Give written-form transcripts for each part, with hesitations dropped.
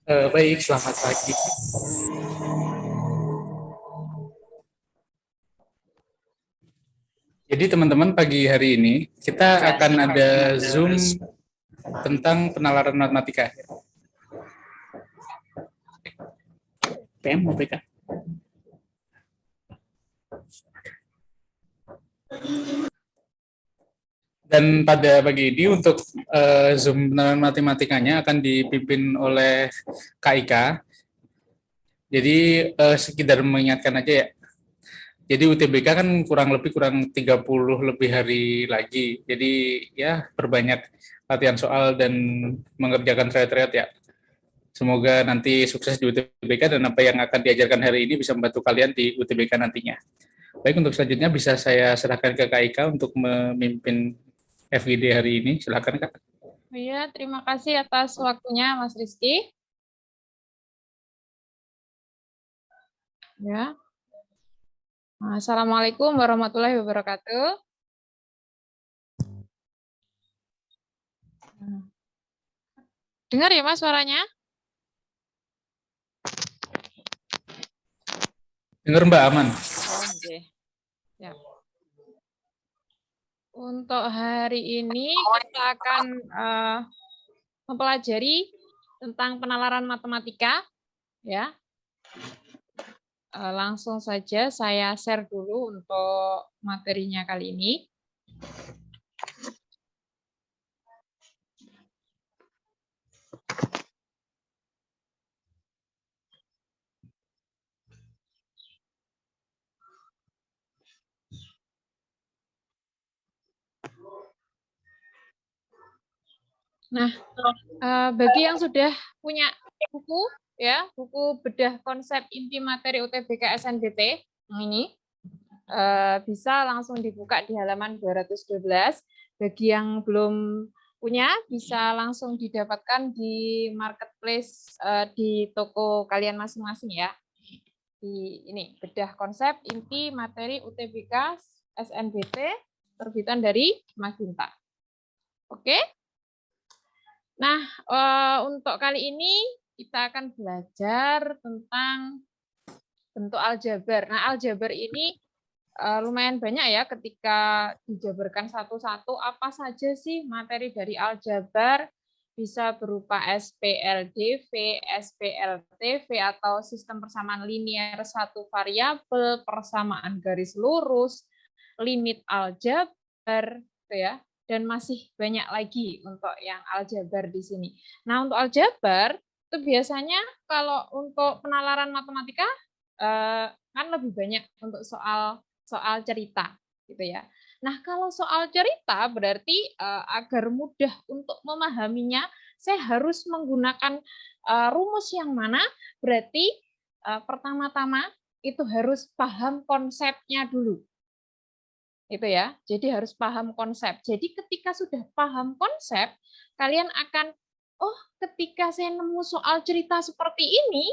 Baik, selamat pagi. Jadi teman-teman pagi hari ini kita akan ada Zoom tentang penalaran matematika. PM mau PK? Dan pada pagi ini untuk Zoom penalaran matematikanya akan dipimpin oleh KIK. Jadi sekedar mengingatkan aja ya. Jadi UTBK kan kurang 30 lebih hari lagi. Jadi ya perbanyak latihan soal dan mengerjakan trayat-trayat ya. Semoga nanti sukses di UTBK dan apa yang akan diajarkan hari ini bisa membantu kalian di UTBK nantinya. Baik, untuk selanjutnya bisa saya serahkan ke Kak Ika untuk memimpin FGD hari ini. Silakan Kak. Iya, terima kasih atas waktunya Mas Rizky. Ya. Assalamualaikum warahmatullahi wabarakatuh. Dengar ya Mas suaranya? Dengar Mbak, aman. Oke. Ya. Untuk hari ini kita akan mempelajari tentang penalaran matematika. Ya. Langsung saja saya share dulu untuk materinya kali ini. Nah, bagi yang sudah punya buku, ya, buku bedah konsep inti materi UTBK SNBT, ini bisa langsung dibuka di halaman 212. Bagi yang belum punya, bisa langsung didapatkan di marketplace di toko kalian masing-masing ya. Di ini bedah konsep inti materi UTBK SNBT terbitan dari Magenta. Oke. Nah, untuk kali ini kita akan belajar tentang bentuk aljabar. Nah, aljabar ini lumayan banyak ya ketika dijabarkan satu-satu. Apa saja sih materi dari aljabar? Bisa berupa SPLDV, SPLTV, atau sistem persamaan linear satu variabel, persamaan garis lurus, limit aljabar, gitu ya. Dan masih banyak lagi untuk yang aljabar di sini. Nah, untuk aljabar itu biasanya kalau untuk penalaran matematika kan lebih banyak untuk soal cerita gitu ya. Nah, kalau soal cerita berarti agar mudah untuk memahaminya, saya harus menggunakan rumus yang mana? Berarti pertama-tama itu harus paham konsepnya dulu. Itu ya. Jadi harus paham konsep. Jadi ketika sudah paham konsep, kalian akan ketika saya nemu soal cerita seperti ini,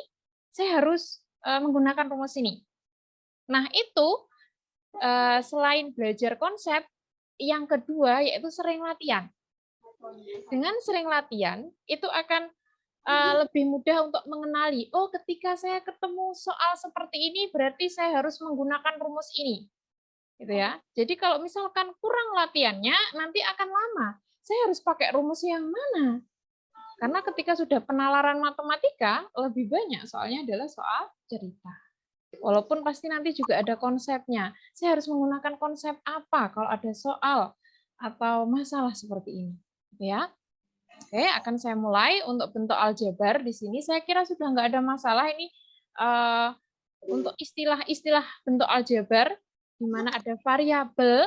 saya harus menggunakan rumus ini. Nah, itu selain belajar konsep, yang kedua yaitu sering latihan. Dengan sering latihan, itu akan lebih mudah untuk mengenali, ketika saya ketemu soal seperti ini, berarti saya harus menggunakan rumus ini. Gitu ya. Jadi kalau misalkan kurang latihannya, nanti akan lama. Saya harus pakai rumus yang mana? Karena ketika sudah penalaran matematika, lebih banyak soalnya adalah soal cerita. Walaupun pasti nanti juga ada konsepnya. Saya harus menggunakan konsep apa kalau ada soal atau masalah seperti ini. Ya. Oke, akan saya mulai untuk bentuk aljabar di sini. Saya kira sudah nggak ada masalah ini untuk istilah-istilah bentuk aljabar di mana ada variabel,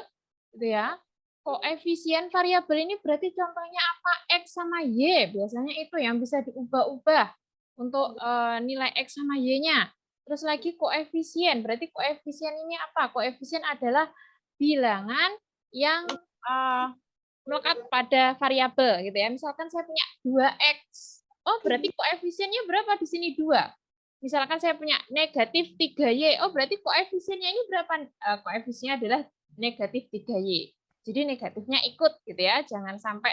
gitu ya. Koefisien variabel ini berarti contohnya apa? X sama Y. Biasanya itu yang bisa diubah-ubah untuk nilai X sama Y-nya. Terus lagi koefisien. Berarti koefisien ini apa? Koefisien adalah bilangan yang melekat pada variabel gitu ya. Misalkan saya punya 2X. Oh, berarti koefisiennya berapa di sini? 2. Misalkan saya punya negatif 3Y. Oh, berarti koefisiennya ini berapa? Koefisiennya adalah negatif 3Y. Jadi negatifnya ikut gitu ya. Jangan sampai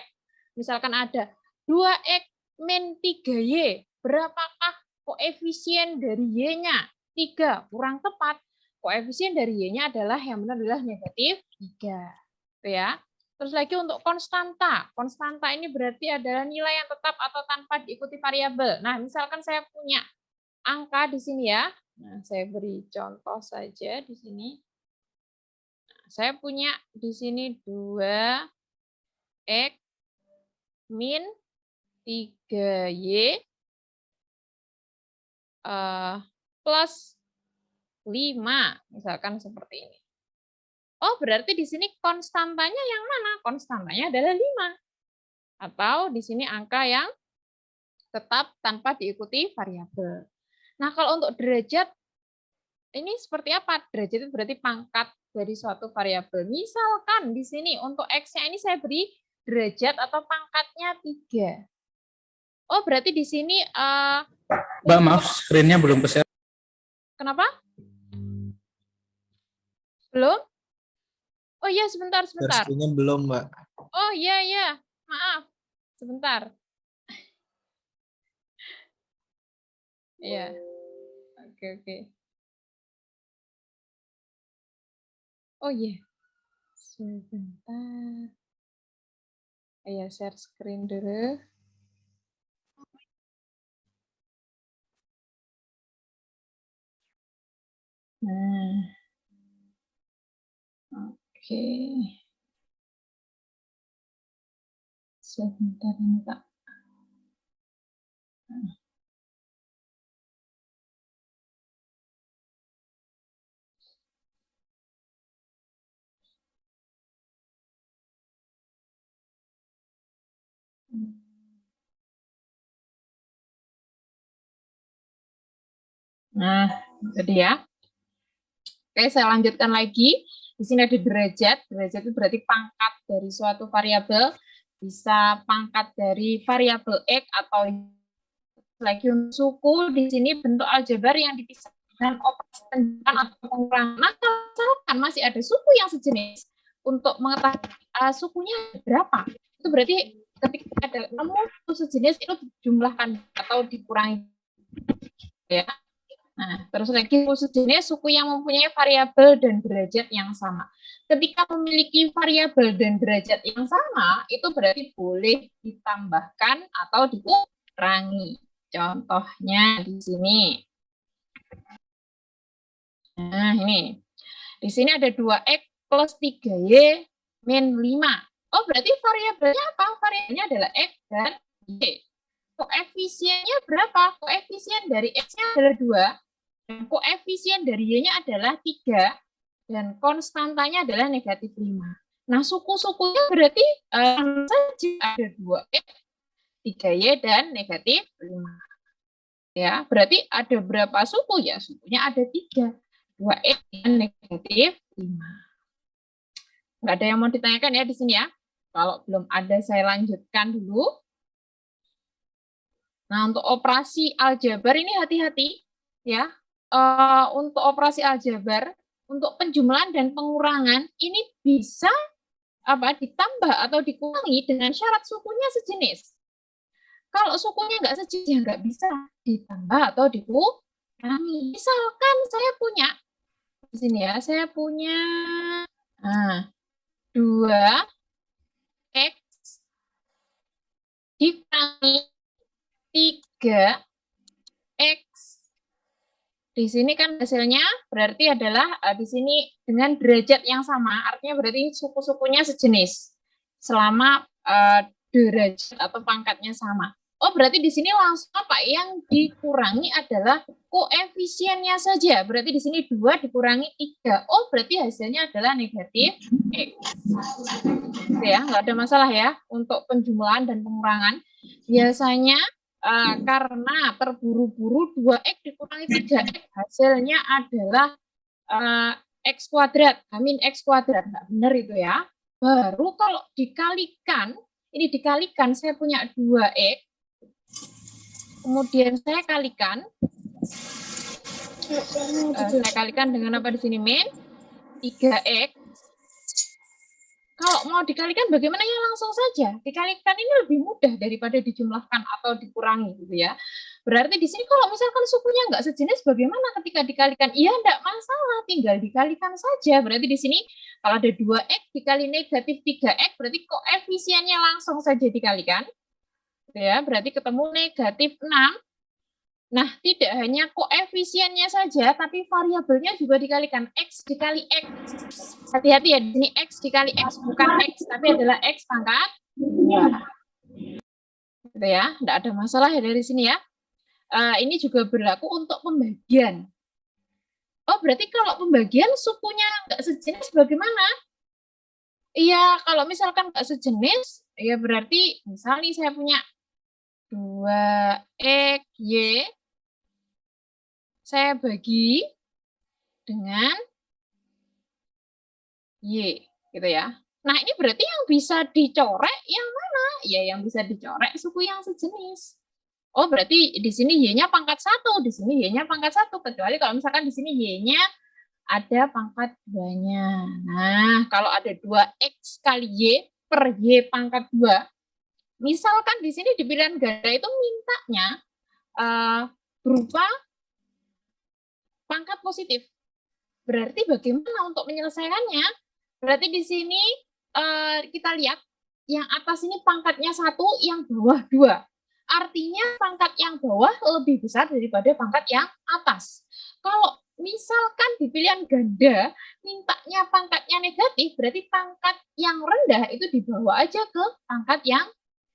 misalkan ada 2X min 3Y. berapakah koefisien dari Y-nya? 3 kurang tepat. Koefisien dari Y-nya adalah yang benar adalah negatif 3. Gitu ya. Terus lagi untuk konstanta. Konstanta ini berarti adalah nilai yang tetap atau tanpa diikuti variabel. Nah, misalkan saya punya angka di sini ya. Nah, saya beri contoh saja di sini. Nah, saya punya di sini 2x min 3y plus 5, misalkan seperti ini. Oh, berarti di sini konstantanya yang mana? Konstantanya adalah 5. Atau di sini angka yang tetap tanpa diikuti variabel. Nah, kalau untuk derajat, ini seperti apa? Derajat itu berarti pangkat dari suatu variabel. Misalkan di sini untuk X-nya ini saya beri derajat atau pangkatnya 3. Oh, berarti di sini... Mbak, maaf, screen-nya belum ke-share. Kenapa? Belum? Oh iya, sebentar. Versinya belum, Mbak. Oh iya. Maaf. Sebentar. Iya. Oke. Oh iya. Sebentar. Iya, share screen dulu. Nah. Oke. Sebentar ini, Pak. Nah, jadi ya. Oke, saya lanjutkan lagi. Di sini ada derajat. Derajat itu berarti pangkat dari suatu variabel. Bisa pangkat dari variabel X atau lagi untuk suku. Di sini bentuk aljabar yang dipisahkan dengan operasi penjumlahan atau pengurangan. Nah, misalkan masih ada suku yang sejenis, untuk mengetahui sukunya berapa, itu berarti ketika ada suku sejenis itu dijumlahkan atau dikurangi. Ya. Nah, terus lagi suku sejenis, suku yang mempunyai variabel dan derajat yang sama. Ketika memiliki variabel dan derajat yang sama, itu berarti boleh ditambahkan atau dikurangi. Contohnya di sini. Nah, ini. Di sini ada 2x plus 3y min 5. Oh, berarti variabelnya apa? Variabelnya adalah x dan y. Koefisiennya berapa? Koefisien dari x-nya adalah 2. Dan koefisien dari y-nya adalah 3. Dan konstantanya adalah negatif 5. Nah, suku-sukunya berarti saja ada 2x, 3y, dan negatif 5. Ya, berarti ada berapa suku? Ya, sukunya ada 3. 2x dan negatif 5. Nggak ada yang mau ditanyakan ya di sini ya. Kalau belum ada, saya lanjutkan dulu. Nah, untuk operasi aljabar ini hati-hati ya. Untuk operasi aljabar, untuk penjumlahan dan pengurangan ini bisa ditambah atau dikurangi dengan syarat sukunya sejenis. Kalau sukunya nggak sejenis, ya nggak bisa ditambah atau dikurangi. Misalkan saya punya di sini ya, saya punya 2x dikurangi 3x. Di sini kan hasilnya berarti adalah di sini dengan derajat yang sama, artinya berarti suku-sukunya sejenis selama derajat atau pangkatnya sama. Oh, berarti di sini langsung apa yang dikurangi adalah koefisiennya saja. Berarti di sini 2 dikurangi 3. Oh, berarti hasilnya adalah negatif X. Ya, nggak ada masalah ya untuk penjumlahan dan pengurangan. Biasanya karena terburu-buru 2x dikurangi 3x, hasilnya adalah x kuadrat, min x kuadrat. Nggak benar itu ya. Baru kalau dikalikan, ini dikalikan, saya punya 2x, kemudian saya kalikan dengan apa di sini, min 3x. Kalau mau dikalikan bagaimana ya, langsung saja dikalikan, ini lebih mudah daripada dijumlahkan atau dikurangi gitu ya. Berarti di sini kalau misalkan sukunya nggak sejenis, bagaimana ketika dikalikan? Iya, enggak masalah, tinggal dikalikan saja. Berarti di sini kalau ada 2X dikali negatif 3X, berarti koefisiennya langsung saja dikalikan. Ya, berarti ketemu negatif 6. Nah, tidak hanya koefisiennya saja, tapi variabelnya juga dikalikan. X dikali X. Hati-hati ya, di sini X dikali X, bukan X, tapi adalah X pangkat 2. Gitu ya, tidak ada masalah ya dari sini ya. Ini juga berlaku untuk pembagian. Oh, berarti kalau pembagian sukunya nggak sejenis bagaimana? Iya, kalau misalkan nggak sejenis, ya berarti misalnya saya punya 2X, Y, saya bagi dengan Y, gitu ya. Nah, ini berarti yang bisa dicorek yang mana? Ya, yang bisa dicorek suku yang sejenis. Oh, berarti di sini Y-nya pangkat 1, di sini Y-nya pangkat 1, kecuali kalau misalkan di sini Y-nya ada pangkat 2-nya. Nah, kalau ada 2X kali Y per Y pangkat 2, misalkan di sini di pilihan ganda itu mintanya berupa pangkat positif. Berarti bagaimana untuk menyelesaikannya? Berarti di sini kita lihat yang atas ini pangkatnya 1, yang bawah 2. Artinya pangkat yang bawah lebih besar daripada pangkat yang atas. Kalau misalkan di pilihan ganda mintanya pangkatnya negatif, berarti pangkat yang rendah itu dibawa aja ke pangkat yang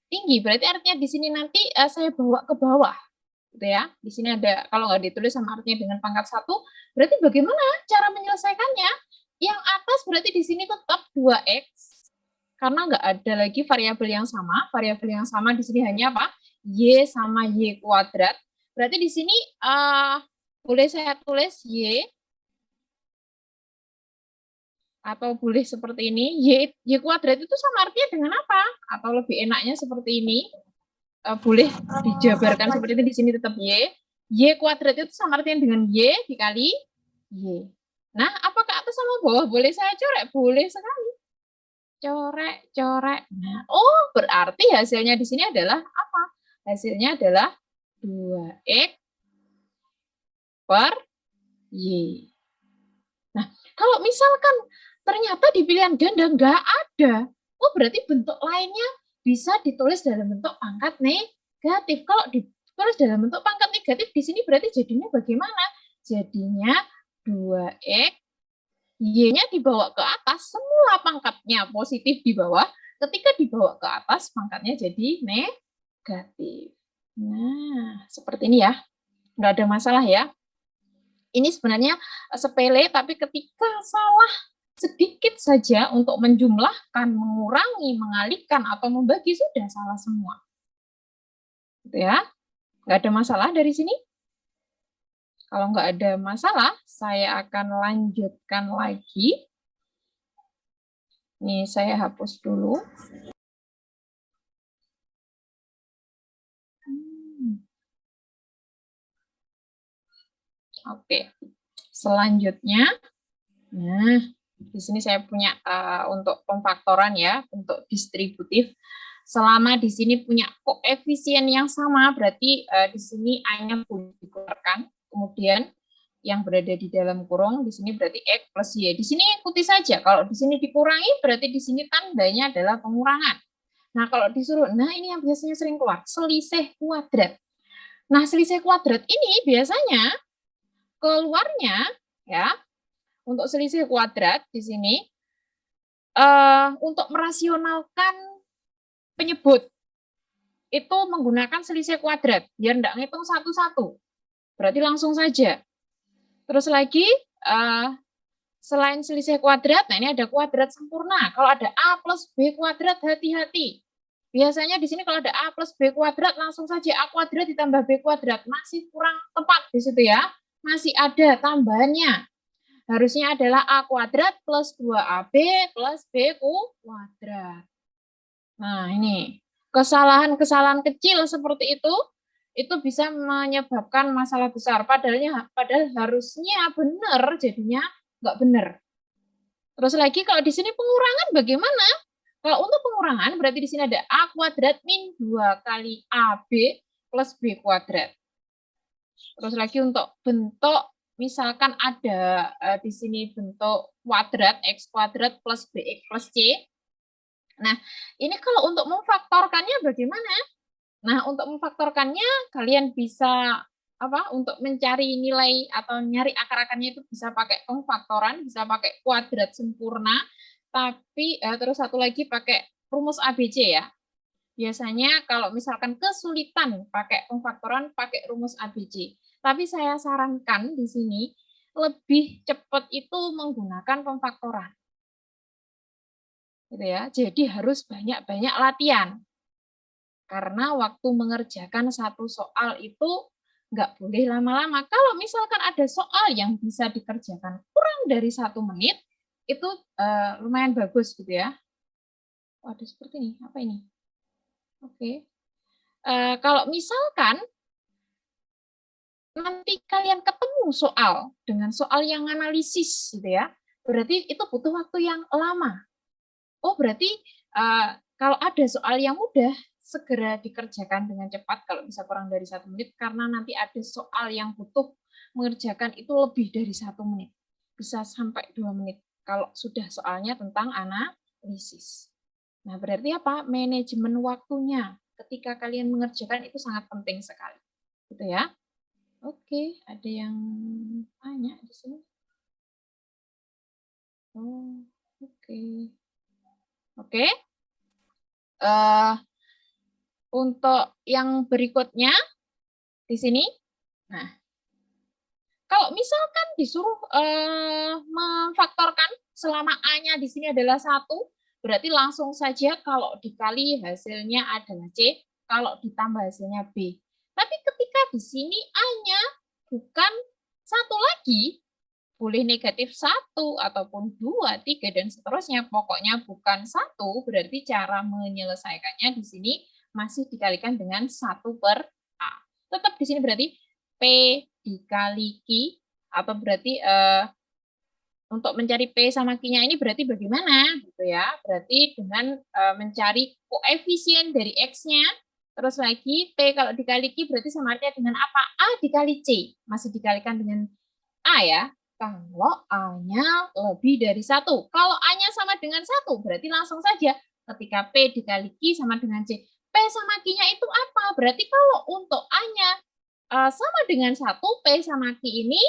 tinggi. Berarti artinya di sini nanti saya bawa ke bawah. Gitu ya. Di sini ada, kalau nggak ditulis sama artinya dengan pangkat 1, berarti bagaimana cara menyelesaikannya? Yang atas berarti di sini tetap 2X, karena nggak ada lagi variabel yang sama. Variabel yang sama di sini hanya apa? Y sama Y kuadrat. Berarti di sini boleh saya tulis Y, atau boleh seperti ini, Y kuadrat itu sama artinya dengan apa? Atau lebih enaknya seperti ini, boleh dijabarkan seperti ini, di sini tetap Y kuadrat itu sama artinya dengan Y dikali Y. Nah, apakah atas sama bawah boleh saya coret? Boleh sekali. Coret. Nah, oh, berarti hasilnya di sini adalah apa? Hasilnya adalah 2X per Y. Nah, kalau misalkan ternyata di pilihan ganda nggak ada, oh berarti bentuk lainnya bisa ditulis dalam bentuk pangkat negatif. Kalau ditulis dalam bentuk pangkat negatif, di sini berarti jadinya bagaimana? Jadinya 2X, Y-nya dibawa ke atas, semua pangkatnya positif di bawah. Ketika dibawa ke atas, pangkatnya jadi negatif. Nah, seperti ini ya. Nggak ada masalah ya. Ini sebenarnya sepele, tapi ketika salah sedikit saja untuk menjumlahkan, mengurangi, mengalihkan, atau membagi, sudah salah semua. Gitu ya. Nggak ada masalah dari sini. Kalau nggak ada masalah, saya akan lanjutkan lagi. Ini saya hapus dulu. Oke. Selanjutnya, nah, di sini saya punya untuk pemfaktoran ya, untuk distributif. Selama di sini punya koefisien yang sama, berarti di sini A-nya boleh dikeluarkan. Kemudian yang berada di dalam kurung di sini berarti X plus Y. Di sini ikuti saja. Kalau di sini dikurangi, berarti di sini tandanya adalah pengurangan. Nah, kalau disuruh, nah ini yang biasanya sering keluar, selisih kuadrat. Nah, selisih kuadrat ini biasanya keluarnya ya, untuk selisih kuadrat di sini untuk merasionalkan penyebut itu menggunakan selisih kuadrat biar tidak ngitung satu-satu. Berarti langsung saja. Terus lagi selain selisih kuadrat, nah ini ada kuadrat sempurna. Kalau ada A plus B kuadrat, hati-hati. Biasanya di sini kalau ada A plus B kuadrat, langsung saja A kuadrat ditambah B kuadrat. Masih kurang tepat di situ ya. Masih ada tambahannya. Harusnya adalah A kuadrat plus 2AB plus B kuadrat. Nah, ini. Kesalahan-kesalahan kecil seperti itu bisa menyebabkan masalah besar. Padahal harusnya benar, jadinya nggak benar. Terus lagi kalau di sini pengurangan bagaimana? Kalau untuk pengurangan berarti di sini ada A kuadrat min 2 kali AB plus B kuadrat. Terus lagi untuk bentuk, misalkan ada di sini bentuk kuadrat, X kuadrat plus BX plus C. Nah, ini kalau untuk memfaktorkannya bagaimana? Nah, untuk memfaktorkannya, kalian bisa untuk mencari nilai atau nyari akar-akarnya itu bisa pakai pemfaktoran, bisa pakai kuadrat sempurna, tapi terus satu lagi pakai rumus ABC ya. Biasanya kalau misalkan kesulitan pakai pemfaktoran, pakai rumus ABC. Tapi saya sarankan di sini lebih cepat itu menggunakan pemfaktoran. Gitu ya. Jadi harus banyak-banyak latihan. Karena waktu mengerjakan satu soal itu nggak boleh lama-lama. Kalau misalkan ada soal yang bisa dikerjakan kurang dari 1 menit, itu lumayan bagus gitu ya. Waduh, seperti ini. Apa ini? Oke. Kalau misalkan nanti kalian ketemu soal dengan soal yang analisis gitu ya, berarti itu butuh waktu yang lama. Oh, berarti kalau ada soal yang mudah, segera dikerjakan dengan cepat kalau bisa kurang dari 1 menit, karena nanti ada soal yang butuh mengerjakan itu lebih dari 1 menit. Bisa sampai 2 menit kalau sudah soalnya tentang analisis. Nah, berarti apa? Manajemen waktunya ketika kalian mengerjakan itu sangat penting sekali. Gitu ya. Oke, ada yang tanya di sini. Oh, oke. Oke. Untuk yang berikutnya di sini. Nah, kalau misalkan disuruh memfaktorkan selama A-nya di sini adalah 1, berarti langsung saja kalau dikali hasilnya adalah C, kalau ditambah hasilnya B. Tapi ketika di sini A-nya bukan 1 lagi, boleh negatif 1 ataupun 2, 3, dan seterusnya. Pokoknya bukan 1, berarti cara menyelesaikannya di sini masih dikalikan dengan 1 per A. Tetap di sini berarti P dikali Q, atau berarti untuk mencari P sama Q-nya ini berarti bagaimana? Gitu ya. Berarti dengan mencari koefisien dari X-nya, terus lagi P kalau dikali Q berarti sama artinya dengan apa? A dikali C. Masih dikalikan dengan A ya. Kalau A-nya lebih dari 1. Kalau A-nya sama dengan 1, berarti langsung saja ketika P dikali Q sama dengan C. P sama Q-nya itu apa? Berarti kalau untuk A-nya sama dengan 1, P sama Q ini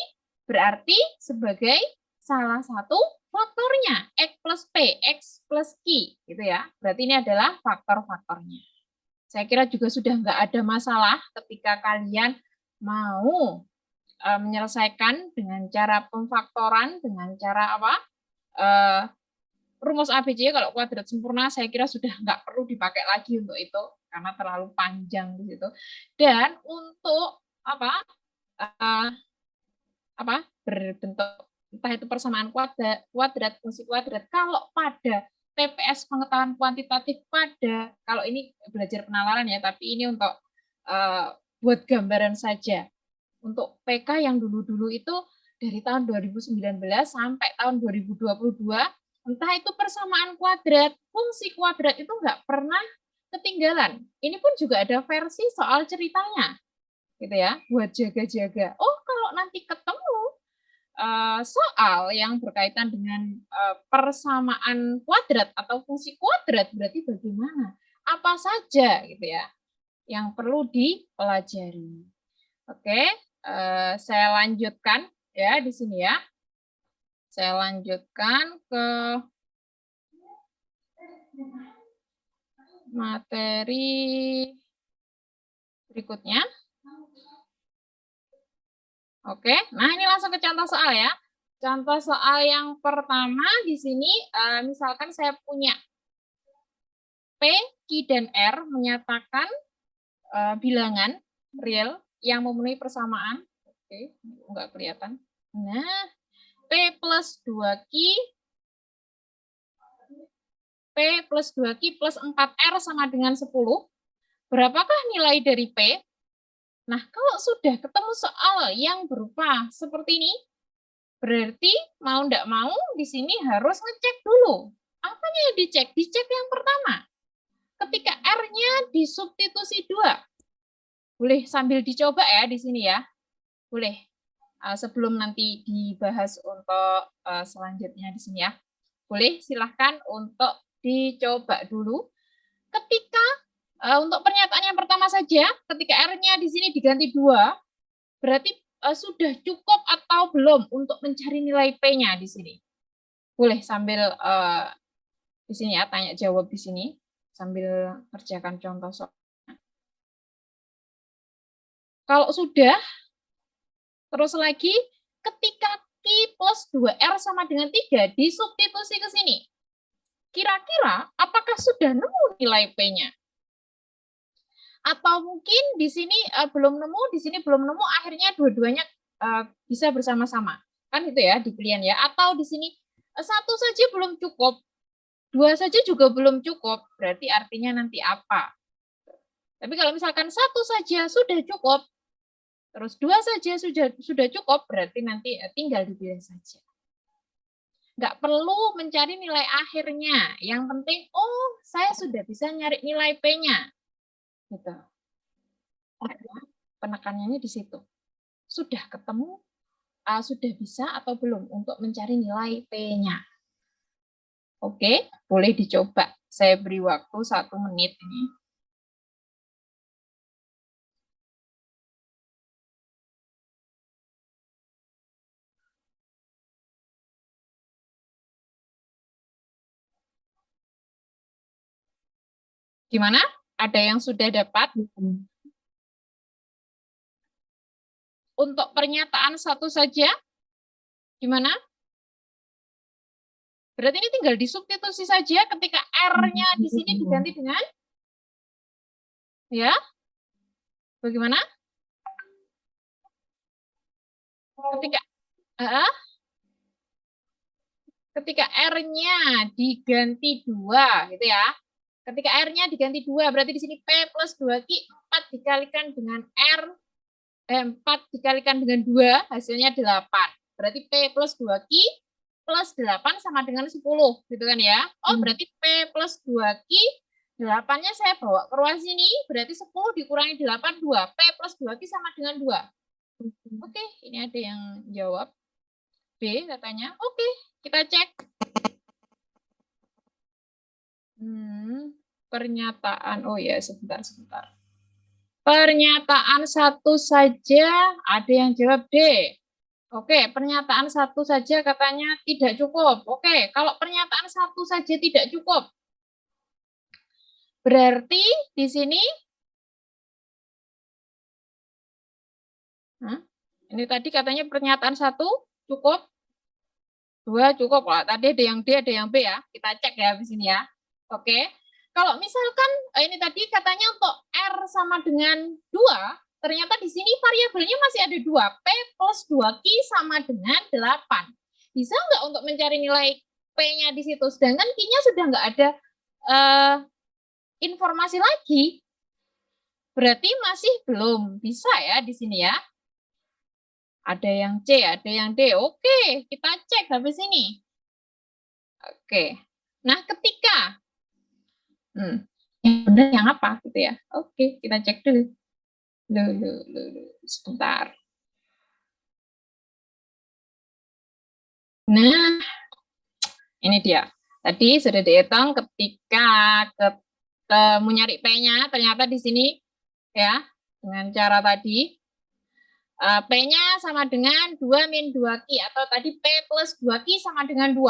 berarti sebagai salah satu faktornya. X plus P, X plus Q. Gitu ya. Berarti ini adalah faktor-faktornya. Saya kira juga sudah nggak ada masalah ketika kalian mau menyelesaikan dengan cara pemfaktoran, dengan cara rumus ABC. Kalau kuadrat sempurna saya kira sudah nggak perlu dipakai lagi untuk itu karena terlalu panjang di situ. Dan untuk berbentuk entah itu persamaan kuadrat, fungsi kuadrat, kalau pada TPS pengetahuan kuantitatif pada, kalau ini belajar penalaran ya, tapi ini untuk buat gambaran saja. Untuk PK yang dulu-dulu itu dari tahun 2019 sampai tahun 2022, entah itu persamaan kuadrat, fungsi kuadrat itu nggak pernah ketinggalan. Ini pun juga ada versi soal ceritanya, gitu ya, buat jaga-jaga. Oh, kalau nanti ketemu soal yang berkaitan dengan persamaan kuadrat atau fungsi kuadrat, berarti bagaimana? Apa saja, gitu ya, yang perlu dipelajari. Oke. Saya lanjutkan ya di sini ya. Saya lanjutkan ke materi berikutnya. Oke, nah ini langsung ke contoh soal ya. Contoh soal yang pertama di sini, misalkan saya punya P, Q, dan R menyatakan bilangan real yang memenuhi persamaan. Oke, enggak kelihatan. Nah, P plus 2Q, P plus 2Q plus 4R sama dengan 10. Berapakah nilai dari P? Nah, kalau sudah ketemu soal yang berupa seperti ini, berarti mau enggak mau di sini harus ngecek dulu. Apanya yang dicek? Dicek yang pertama. Ketika R-nya disubstitusi 2. Boleh sambil dicoba ya di sini ya. Boleh. Sebelum nanti dibahas untuk selanjutnya di sini ya. Boleh, silahkan untuk dicoba dulu. Ketika untuk pernyataan yang pertama saja, ketika R-nya di sini diganti 2, berarti sudah cukup atau belum untuk mencari nilai P-nya di sini. Boleh sambil di sini ya, tanya jawab di sini, sambil kerjakan contoh soal. Kalau sudah, terus lagi, ketika Q plus 2R sama dengan 3, disubstitusi ke sini. Kira-kira apakah sudah nemu nilai P-nya? Atau mungkin di sini belum nemu, di sini belum nemu, akhirnya dua-duanya bisa bersama-sama. Kan itu ya di pilihan ya. Atau di sini satu saja belum cukup, 2 saja juga belum cukup, berarti artinya nanti apa? Tapi kalau misalkan 1 saja sudah cukup, terus 2 saja sudah cukup, berarti nanti tinggal dipilih saja. Nggak perlu mencari nilai akhirnya. Yang penting, oh saya sudah bisa nyari nilai P-nya. Gitu. Penekanannya di situ. Sudah ketemu, sudah bisa atau belum untuk mencari nilai P-nya. Oke, boleh dicoba. Saya beri waktu 1 menit ini. Gimana? Ada yang sudah dapat? Untuk pernyataan 1 saja, gimana? Berarti ini tinggal disubstitusi saja ketika R-nya di sini diganti dengan? Ya? Bagaimana? Ketika R-nya diganti 2, gitu ya. Ketika R-nya diganti 2, berarti di sini P plus 2Q, 4 dikalikan dengan R, 4 dikalikan dengan 2, hasilnya 8. Berarti P plus 2Q plus 8 sama dengan 10, gitu kan ya. Oh, berarti P plus 2Q, 8-nya saya bawa ke ruang sini, berarti 10 dikurangi 8, 2. P plus 2Q sama dengan 2. Oke, ini ada yang jawab. B katanya. Oke, kita cek. Pernyataan, oh ya sebentar. Pernyataan 1 saja, ada yang jawab D. Oke, pernyataan 1 saja katanya tidak cukup. Oke, kalau pernyataan 1 saja tidak cukup, berarti di sini, ini tadi katanya pernyataan 1 cukup, 2 cukup. Wah, tadi ada yang D, ada yang B ya. Kita cek ya di sini ya. Oke. Kalau misalkan ini tadi katanya untuk R sama dengan 2, ternyata di sini variabelnya masih ada 2. P plus 2Q sama dengan 8. Bisa nggak untuk mencari nilai P-nya di situ? Sedangkan Q-nya sudah nggak ada informasi lagi. Berarti masih belum bisa ya di sini ya. Ada yang C, ada yang D. Oke, kita cek habis ini. Oke. Nah, ketika yang benar yang apa gitu ya. Oke, kita cek dulu. Sebentar. Nah, ini dia. Tadi sudah dihitung ketika ketemu nyari P-nya, ternyata di sini ya, dengan cara tadi P-nya sama dengan 2 min 2Q, atau tadi P plus 2Q sama dengan 2.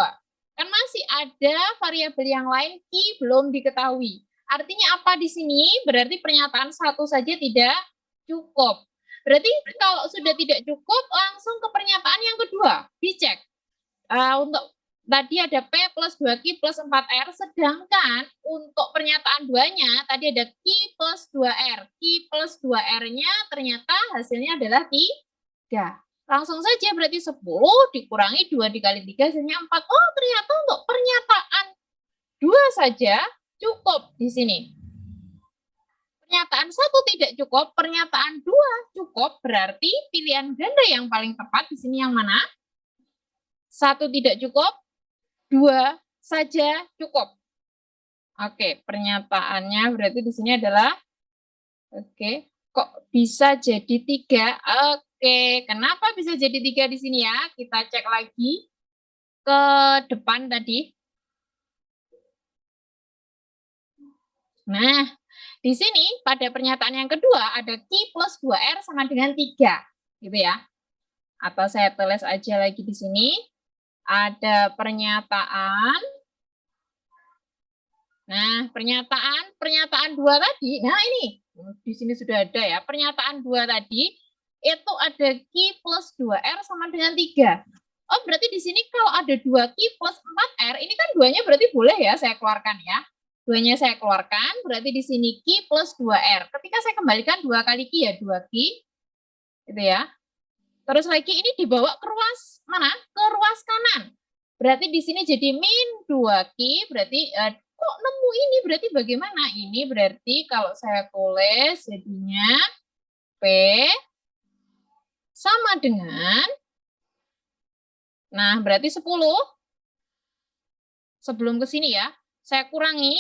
Kan masih ada variabel yang lain Q belum diketahui. Artinya apa di sini? Berarti pernyataan 1 saja tidak cukup. Berarti kalau sudah tidak cukup, langsung ke pernyataan yang kedua. Dicek. Untuk tadi ada P plus 2Q plus 4R, sedangkan untuk pernyataan 2-nya, tadi ada Q plus 2R. Q plus 2R-nya ternyata hasilnya adalah 3. Langsung saja berarti 10 dikurangi 2 dikali 3 hasilnya 4. Oh, ternyata untuk pernyataan 2 saja cukup di sini. Pernyataan 1 tidak cukup, pernyataan 2 cukup, berarti pilihan ganda yang paling tepat di sini yang mana? 1 tidak cukup, 2 saja cukup. Oke, pernyataannya berarti di sini adalah, oke, kok bisa jadi 3? Oke, kenapa bisa jadi 3 di sini ya? Kita cek lagi ke depan tadi. Nah, di sini pada pernyataan yang kedua ada Q plus 2R sama dengan 3. Gitu ya. Atau saya tulis aja lagi di sini. Ada pernyataan. Nah, pernyataan 2 tadi. Nah, ini. Di sini sudah ada ya. Pernyataan 2 tadi itu ada Q plus 2R sama dengan 3. Oh, berarti di sini kalau ada 2Q plus 4R, ini kan 2-nya berarti boleh ya saya keluarkan ya. 2-nya saya keluarkan, berarti di sini Q plus 2R. Ketika saya kembalikan 2 kali Q ya 2Q. Gitu ya. Terus lagi ini dibawa ke ruas mana? Ke ruas kanan. Berarti di sini jadi min 2Q, berarti kok nemu ini berarti bagaimana? Ini berarti kalau saya tulis jadinya P sama dengan, nah berarti 10. Sebelum ke sini ya, saya kurangi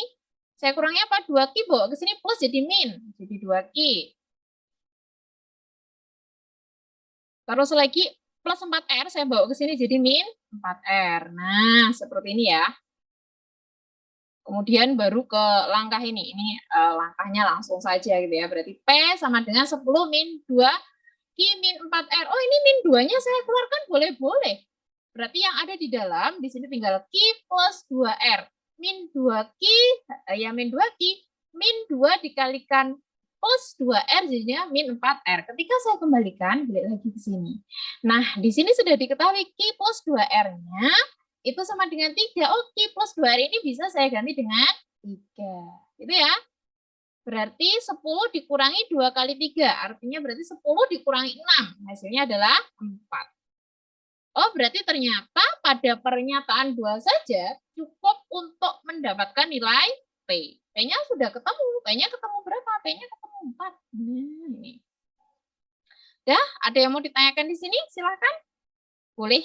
apa? 2Q bawa ke sini plus jadi min, jadi 2Q. Terus lagi plus 4R saya bawa ke sini jadi min 4R. Nah, seperti ini ya. Kemudian baru ke langkah ini. Ini langkahnya langsung saja gitu ya. Berarti P sama dengan 10 min 2 Q min 4R. Oh, ini min 2-nya saya keluarkan boleh-boleh. Berarti yang ada di dalam, di sini tinggal Q plus 2R. Min 2Q, ya min 2Q, min 2 dikalikan plus 2R jadinya min 4R. Ketika saya kembalikan, balik lagi ke sini. Nah, di sini sudah diketahui Q plus 2R-nya itu sama dengan 3. Oh, Q plus 2R ini bisa saya ganti dengan 3. Gitu ya. Berarti 10 dikurangi 2 kali 3. Artinya berarti 10 dikurangi 6. Hasilnya adalah 4. Oh, berarti ternyata pada pernyataan 2 saja cukup untuk mendapatkan nilai P. P-nya sudah ketemu. P-nya ketemu berapa? P-nya ketemu 4. Ini. Dah, ada yang mau ditanyakan di sini? Silahkan. Boleh.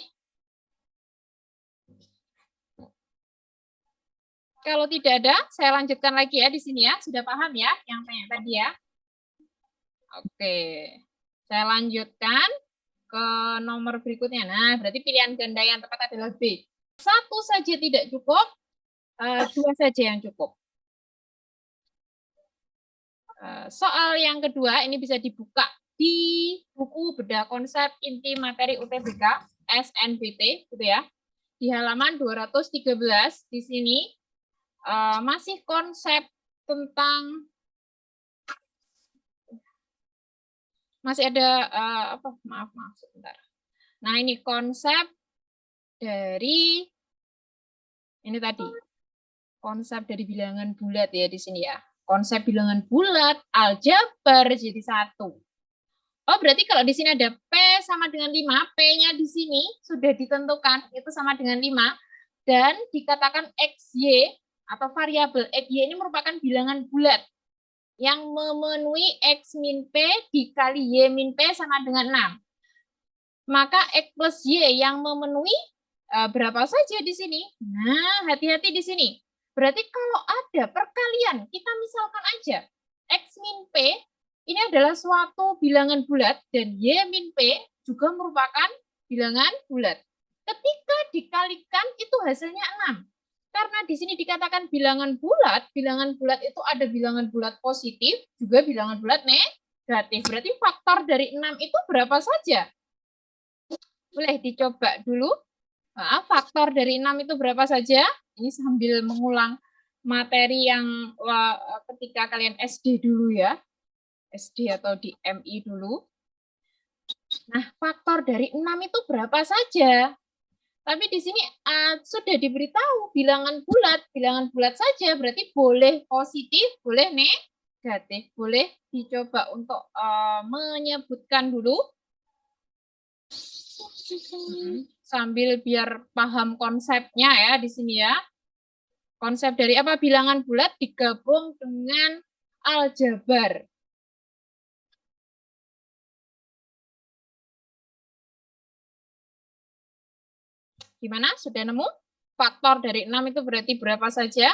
Kalau tidak ada, saya lanjutkan lagi ya di sini ya. Sudah paham ya yang tanya tadi ya? Oke. Saya lanjutkan ke nomor berikutnya. Nah, berarti pilihan ganda yang tepat adalah B. 1 saja tidak cukup, 2 saja yang cukup. Soal yang kedua ini bisa dibuka di buku bedah konsep inti materi UTBK SNBT gitu ya. Di halaman 213 di sini masih konsep tentang, masih ada maaf sebentar. Nah, ini konsep dari ini tadi. Konsep dari bilangan bulat ya di sini ya. Konsep bilangan bulat, aljabar jadi 1. Oh, berarti kalau di sini ada P sama dengan 5, P-nya di sini sudah ditentukan, itu sama dengan 5, dan dikatakan XY atau variabel XY ini merupakan bilangan bulat yang memenuhi X min P dikali Y min P sama dengan 6. Maka X plus Y yang memenuhi berapa saja di sini? Nah, hati-hati di sini. Berarti kalau ada perkalian, kita misalkan aja X min P ini adalah suatu bilangan bulat dan Y min P juga merupakan bilangan bulat. Ketika dikalikan itu hasilnya 6. Karena di sini dikatakan bilangan bulat itu ada bilangan bulat positif, juga bilangan bulat negatif. Berarti faktor dari 6 itu berapa saja? Boleh dicoba dulu. Nah, faktor dari 6 itu berapa saja? Ini sambil mengulang materi yang ketika kalian SD dulu ya. SD atau di MI dulu. Nah, faktor dari 6 itu berapa saja? Tapi di sini sudah diberitahu bilangan bulat saja. Berarti boleh positif, boleh negatif. Boleh dicoba untuk menyebutkan dulu. Sambil biar paham konsepnya ya di sini ya. Konsep dari apa? Bilangan bulat digabung dengan aljabar. Gimana? Sudah nemu? Faktor dari 6 itu berarti berapa saja?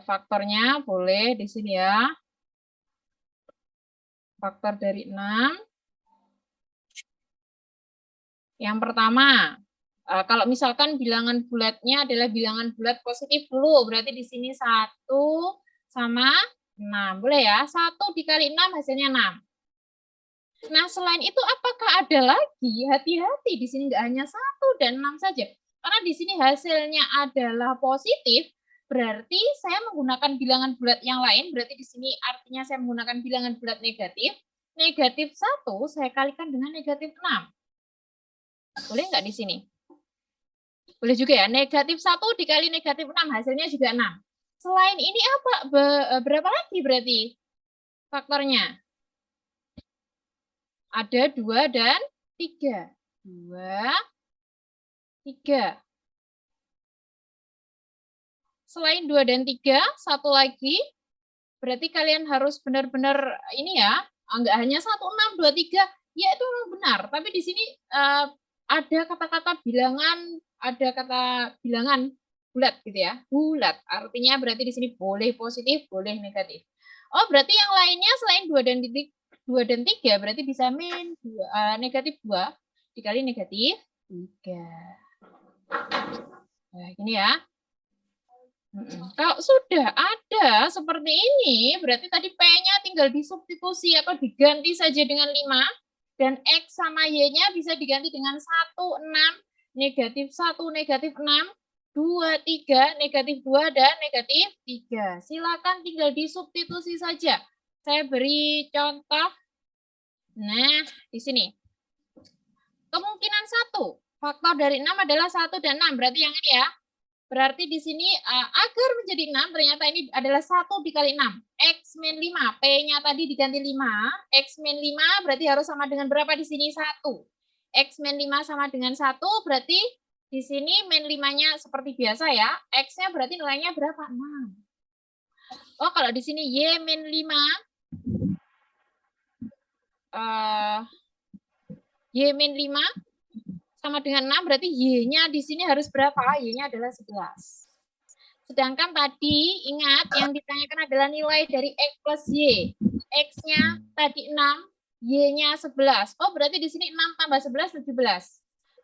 Faktornya boleh di sini ya. Faktor dari 6. Yang pertama, kalau misalkan bilangan bulatnya adalah bilangan bulat positif dulu, berarti di sini 1 sama 6. Boleh ya? 1 dikali 6 hasilnya 6. Nah, selain itu apakah ada lagi? Hati-hati, di sini nggak hanya 1 dan 6 saja. Karena di sini hasilnya adalah positif, berarti saya menggunakan bilangan bulat yang lain, berarti di sini artinya saya menggunakan bilangan bulat negatif. Negatif 1 saya kalikan dengan negatif 6. Boleh nggak di sini? Boleh juga ya. Negatif 1 dikali negatif 6, hasilnya juga 6. Selain ini apa? Berapa lagi berarti faktornya? Ada 2 dan 3. 2, 3. Selain 2 dan 3, satu lagi. Berarti kalian harus benar-benar ini ya. Enggak hanya 1, 6, 2, 3. Ya itu benar. Tapi di sini ada kata-kata bilangan, ada kata bilangan bulat gitu ya. Bulat. Artinya berarti di sini boleh positif, boleh negatif. Oh, berarti yang lainnya selain 2 dan 3 berarti bisa negatif 2 dikali negatif 3. Nah, gini ya. Kalau sudah ada seperti ini, berarti tadi P-nya tinggal disubstitusi atau diganti saja dengan 5. Dan X sama Y-nya bisa diganti dengan 1, 6, negatif 1, negatif 6, 2, 3, negatif 2, dan negatif 3. Silakan tinggal disubstitusi saja. Saya beri contoh. Nah, di sini. Kemungkinan 1. Faktor dari 6 adalah 1 dan 6. Berarti yang ini ya. Berarti di sini agar menjadi 6, ternyata ini adalah 1 dikali 6. X min 5. P-nya tadi diganti 5. X min 5 berarti harus sama dengan berapa di sini? 1. X min 5 sama dengan 1, berarti di sini min 5-nya seperti biasa ya. X-nya berarti nilainya berapa? 6. Oh, kalau di sini Y min 5. Y min 5 sama dengan 6, berarti Y-nya di sini harus berapa? Y-nya adalah 11. Sedangkan tadi, ingat, yang ditanyakan adalah nilai dari X plus Y. X-nya tadi 6, Y-nya 11. Oh, berarti di sini 6 tambah 11, 17.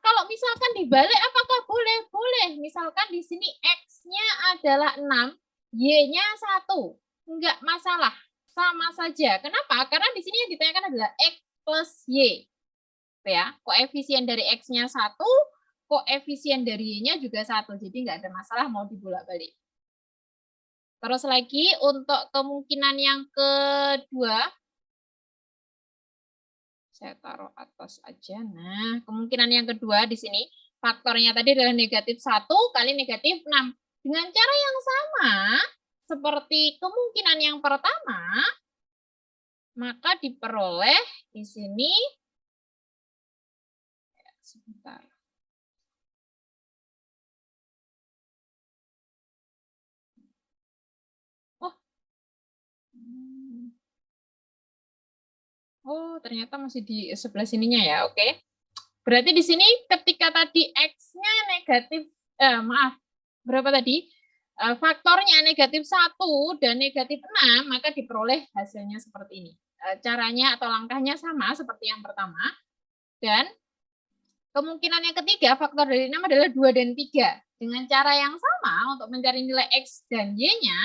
Kalau misalkan dibalik, apakah boleh? Boleh. Misalkan di sini X-nya adalah 6, Y-nya 1. Enggak masalah. Sama saja. Kenapa? Karena di sini yang ditanyakan adalah X plus Y. Ya, koefisien dari X-nya 1, koefisien dari Y-nya juga 1. Jadi nggak ada masalah mau dibolak-balik. Terus lagi untuk kemungkinan yang kedua, saya taruh atas aja. Nah, kemungkinan yang kedua di sini, faktornya tadi adalah negatif 1 kali negatif 6. Dengan cara yang sama, seperti kemungkinan yang pertama, maka diperoleh di sini, sebentar. Oh, ternyata masih di sebelah sininya ya. Oke. Berarti di sini ketika tadi X-nya negatif, maaf, berapa tadi? Faktornya negatif 1 dan negatif 6, maka diperoleh hasilnya seperti ini. Caranya atau langkahnya sama seperti yang pertama. Dan kemungkinan yang ketiga, faktor dari 6 adalah 2 dan 3. Dengan cara yang sama untuk mencari nilai X dan Y-nya,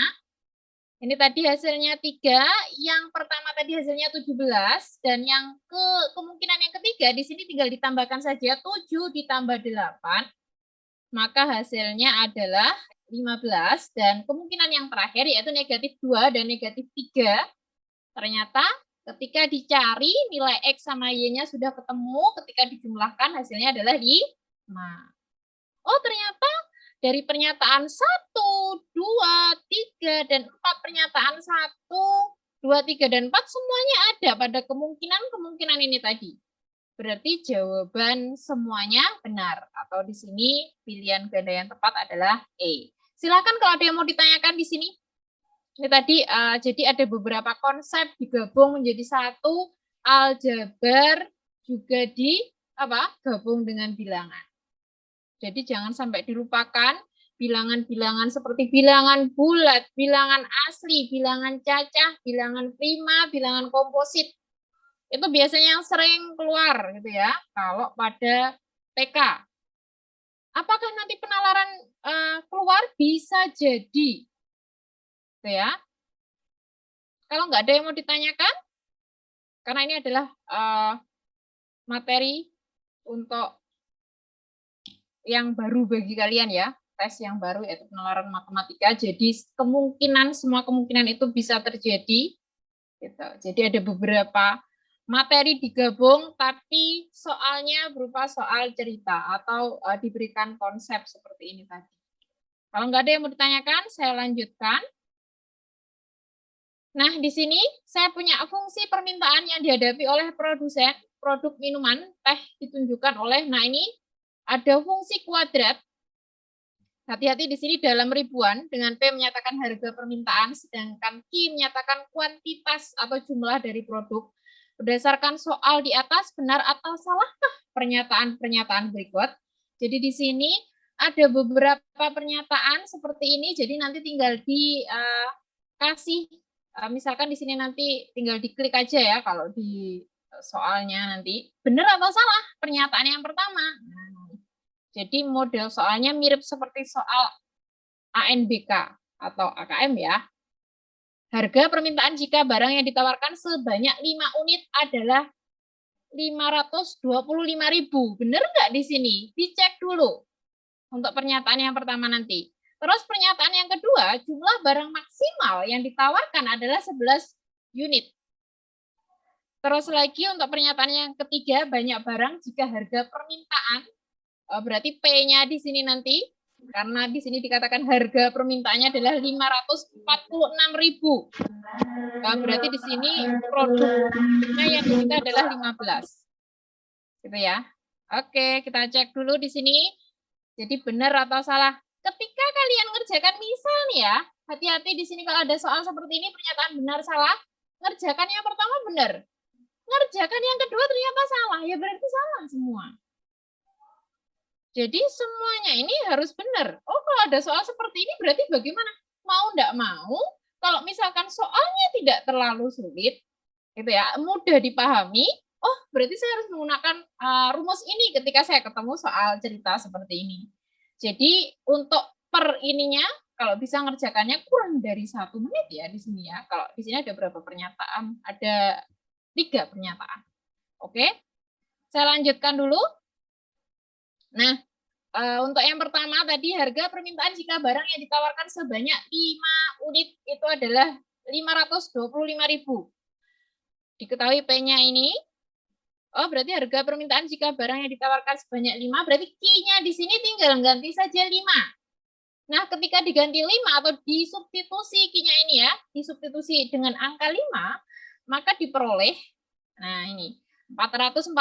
ini tadi hasilnya 3, yang pertama tadi hasilnya 17, dan yang kemungkinan yang ketiga, di sini tinggal ditambahkan saja 7 ditambah 8, maka hasilnya adalah 15, dan kemungkinan yang terakhir yaitu negatif 2 dan negatif 3, ternyata ketika dicari nilai X sama Y-nya sudah ketemu, ketika dijumlahkan hasilnya adalah 5. Oh, ternyata dari pernyataan 1, 2, 3, dan 4, pernyataan 1, 2, 3, dan 4 semuanya ada pada kemungkinan ini tadi. Berarti jawaban semuanya benar. Atau di sini pilihan ganda yang tepat adalah E. Silakan kalau ada yang mau ditanyakan di sini. Ini tadi jadi ada beberapa konsep digabung menjadi satu, aljabar juga gabung dengan bilangan. Jadi jangan sampai dilupakan bilangan-bilangan seperti bilangan bulat, bilangan asli, bilangan cacah, bilangan prima, bilangan komposit. Itu biasanya yang sering keluar gitu ya, kalau pada TK. Apakah nanti penalaran keluar? Bisa jadi. Gitu ya. Kalau nggak ada yang mau ditanyakan, karena ini adalah materi untuk yang baru bagi kalian ya, tes yang baru yaitu penalaran matematika. Jadi semua kemungkinan itu bisa terjadi. Gitu. Jadi ada beberapa materi digabung, tapi soalnya berupa soal cerita atau diberikan konsep seperti ini tadi. Kalau nggak ada yang mau ditanyakan, saya lanjutkan. Nah, di sini saya punya fungsi permintaan yang dihadapi oleh produsen produk minuman teh ditunjukkan oleh, nah ini ada fungsi kuadrat. Hati-hati di sini dalam ribuan dengan P menyatakan harga permintaan, sedangkan Q menyatakan kuantitas atau jumlah dari produk. Berdasarkan soal di atas, benar atau salahkah pernyataan-pernyataan berikut? Jadi di sini ada beberapa pernyataan seperti ini, jadi nanti tinggal dikasih, misalkan di sini nanti tinggal diklik aja ya kalau di soalnya nanti, benar atau salah pernyataan yang pertama. Jadi model soalnya mirip seperti soal ANBK atau AKM ya. Harga permintaan jika barang yang ditawarkan sebanyak 5 unit adalah 525.000. Benar nggak di sini? Dicek dulu untuk pernyataan yang pertama nanti. Terus pernyataan yang kedua, jumlah barang maksimal yang ditawarkan adalah 11 unit. Terus lagi untuk pernyataan yang ketiga, banyak barang jika harga permintaan, berarti P-nya di sini nanti, karena di sini dikatakan harga permintaannya adalah 546.000. Berarti di sini produknya yang diminta adalah 15. Gitu ya. Oke, kita cek dulu di sini. Jadi benar atau salah. Ketika kalian ngerjakan misal nih ya, hati-hati di sini kalau ada soal seperti ini pernyataan benar salah, ngerjakan yang pertama benar. Ngerjakan yang kedua ternyata salah, ya berarti salah semua. Jadi semuanya ini harus benar. Oh, kalau ada soal seperti ini berarti bagaimana? Mau enggak mau, kalau misalkan soalnya tidak terlalu sulit, gitu ya, mudah dipahami, oh berarti saya harus menggunakan rumus ini ketika saya ketemu soal cerita seperti ini. Jadi untuk per ininya, kalau bisa ngerjakannya kurang dari 1 menit ya di sini ya. Kalau di sini ada berapa pernyataan? Ada 3 pernyataan. Oke, saya lanjutkan dulu. Nah, untuk yang pertama tadi harga permintaan jika barang yang ditawarkan sebanyak 5 unit itu adalah 525.000. Diketahui P-nya ini. Oh, berarti harga permintaan jika barang yang ditawarkan sebanyak 5, berarti Q-nya di sini tinggal ganti saja 5. Nah, ketika diganti 5 atau disubstitusi Q-nya ini ya, disubstitusi dengan angka 5, maka diperoleh, nah ini, 441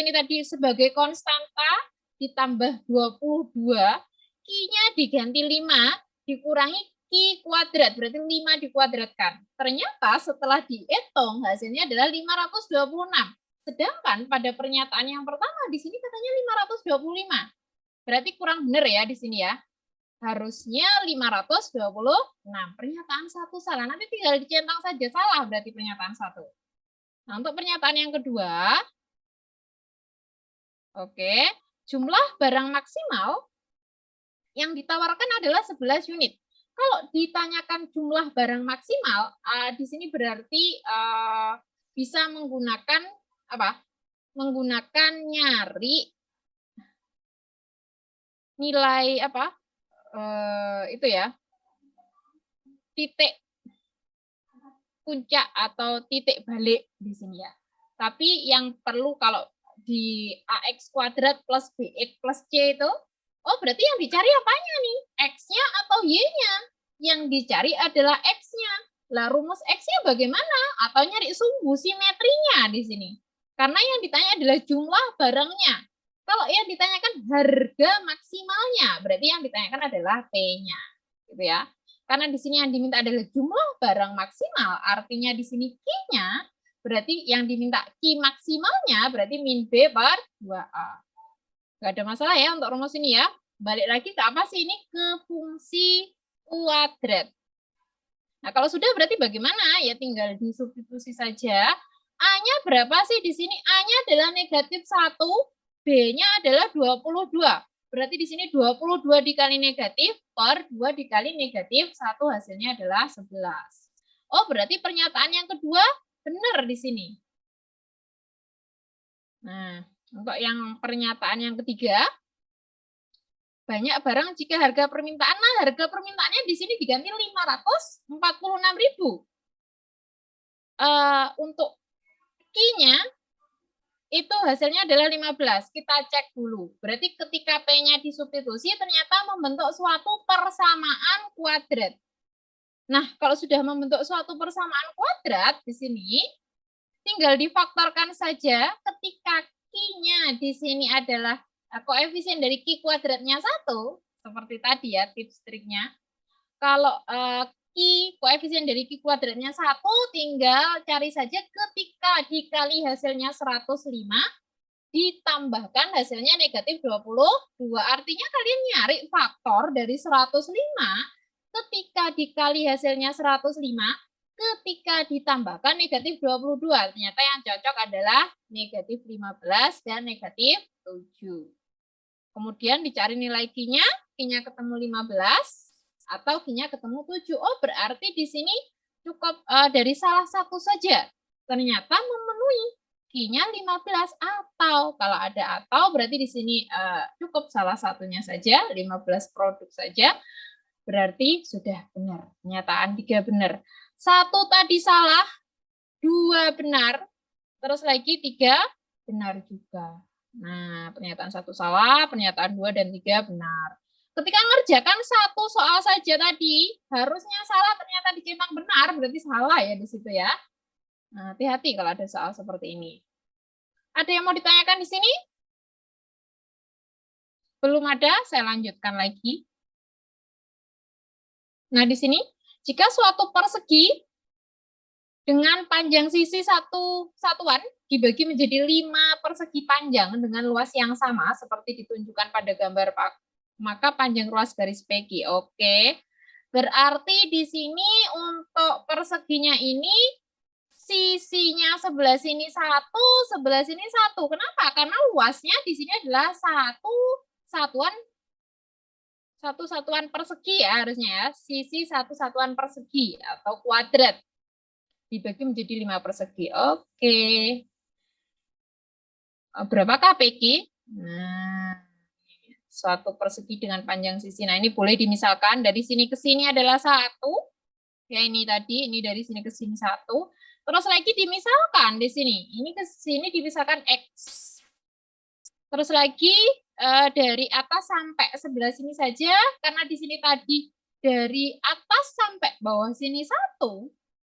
ini tadi sebagai konstanta, ditambah 22, Q-nya diganti 5, dikurangi Q kuadrat, berarti 5 dikuadratkan. Ternyata setelah dihitung, hasilnya adalah 526. Sedangkan pada pernyataan yang pertama, di sini katanya 525. Berarti kurang benar ya di sini ya. Harusnya 526. Pernyataan 1 salah. Nanti tinggal dicentang saja salah berarti pernyataan 1. Nah, untuk pernyataan yang kedua, oke, jumlah barang maksimal yang ditawarkan adalah 11 unit. Kalau ditanyakan jumlah barang maksimal, di sini berarti bisa menggunakan apa? Menggunakan nyari nilai apa? Itu ya. Titik puncak atau titik balik di sini ya. Tapi yang perlu kalau di AX kuadrat plus BX plus C itu, oh berarti yang dicari apanya nih? X-nya atau Y-nya? Yang dicari adalah X-nya. Lah rumus X-nya bagaimana? Atau nyari sumbu simetrinya di sini. Karena yang ditanya adalah jumlah barangnya. Kalau yang ditanyakan harga maksimalnya, berarti yang ditanyakan adalah P-nya. Gitu ya. Karena di sini yang diminta adalah jumlah barang maksimal, artinya di sini Q-nya, berarti yang diminta Q maksimalnya berarti min B per 2A. Nggak ada masalah ya untuk rumus ini ya. Balik lagi ke apa sih ini? Ke fungsi kuadrat. Nah, kalau sudah berarti bagaimana? Ya tinggal disubstitusi saja. A-nya berapa sih di sini? A-nya adalah negatif 1, B-nya adalah 22. Berarti di sini 22 dikali negatif per 2 dikali negatif 1 hasilnya adalah 11. Oh, berarti pernyataan yang kedua benar di sini. Nah, untuk yang pernyataan yang ketiga, banyak barang jika harga permintaan, nah harga permintaannya di sini diganti 546.000. Untuk Q-nya itu hasilnya adalah 15. Kita cek dulu. Berarti ketika P-nya disubstitusi ternyata membentuk suatu persamaan kuadrat. Nah, kalau sudah membentuk suatu persamaan kuadrat di sini, tinggal difaktorkan saja ketika Q-nya di sini adalah koefisien dari Q kuadratnya 1, seperti tadi ya tips triknya. Kalau Q koefisien dari Q kuadratnya 1, tinggal cari saja ketika dikali hasilnya 105, ditambahkan hasilnya negatif 22. Artinya kalian nyari faktor dari 105 ketika dikali hasilnya 105, ketika ditambahkan negatif 22. Ternyata yang cocok adalah negatif 15 dan negatif 7. Kemudian dicari nilai Q-nya, Q-nya ketemu 15 atau Q-nya ketemu 7. Oh, berarti di sini cukup dari salah satu saja. Ternyata memenuhi Q-nya 15 atau kalau ada atau berarti di sini cukup salah satunya saja, 15 produk saja. Berarti sudah benar. Pernyataan 3 benar. 1 tadi salah, 2 benar, terus lagi 3 benar juga. Nah, pernyataan 1 salah, pernyataan 2 dan 3 benar. Ketika ngerjakan 1 soal saja tadi, harusnya salah ternyata dicetak benar, berarti salah ya di situ ya. Nah, hati-hati kalau ada soal seperti ini. Ada yang mau ditanyakan di sini? Belum ada, saya lanjutkan lagi. Nah, di sini, jika suatu persegi dengan panjang sisi satuan dibagi menjadi 5 persegi panjang dengan luas yang sama seperti ditunjukkan pada gambar maka panjang ruas garis PQ. Oke. Berarti di sini untuk perseginya ini sisinya sebelah sini 1, sebelah sini 1. Kenapa? Karena luasnya di sini adalah satu satuan persegi ya harusnya ya. Sisi satu satuan persegi atau kuadrat. Dibagi menjadi 5 persegi. Oke. Berapakah PQ? Nah, suatu persegi dengan panjang sisi. Nah, ini boleh dimisalkan dari sini ke sini adalah 1. Ya, ini tadi, ini dari sini ke sini 1. Terus lagi dimisalkan di sini. Ini ke sini dimisalkan X. Terus lagi dari atas sampai sebelah sini saja, karena di sini tadi dari atas sampai bawah sini 1.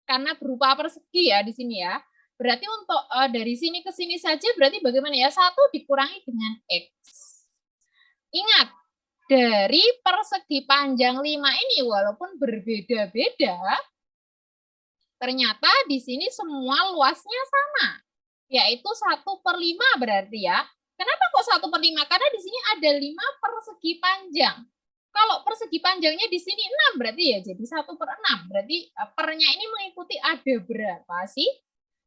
Karena berupa persegi ya di sini ya. Berarti untuk dari sini ke sini saja berarti bagaimana ya? 1 dikurangi dengan X. Ingat, dari persegi panjang 5 ini walaupun berbeda-beda, ternyata di sini semua luasnya sama. Yaitu 1/5 berarti ya. Kenapa kok 1/5? Karena di sini ada 5 persegi panjang. Kalau persegi panjangnya di sini 6 berarti ya jadi 1/6. Berarti pernya ini mengikuti ada berapa sih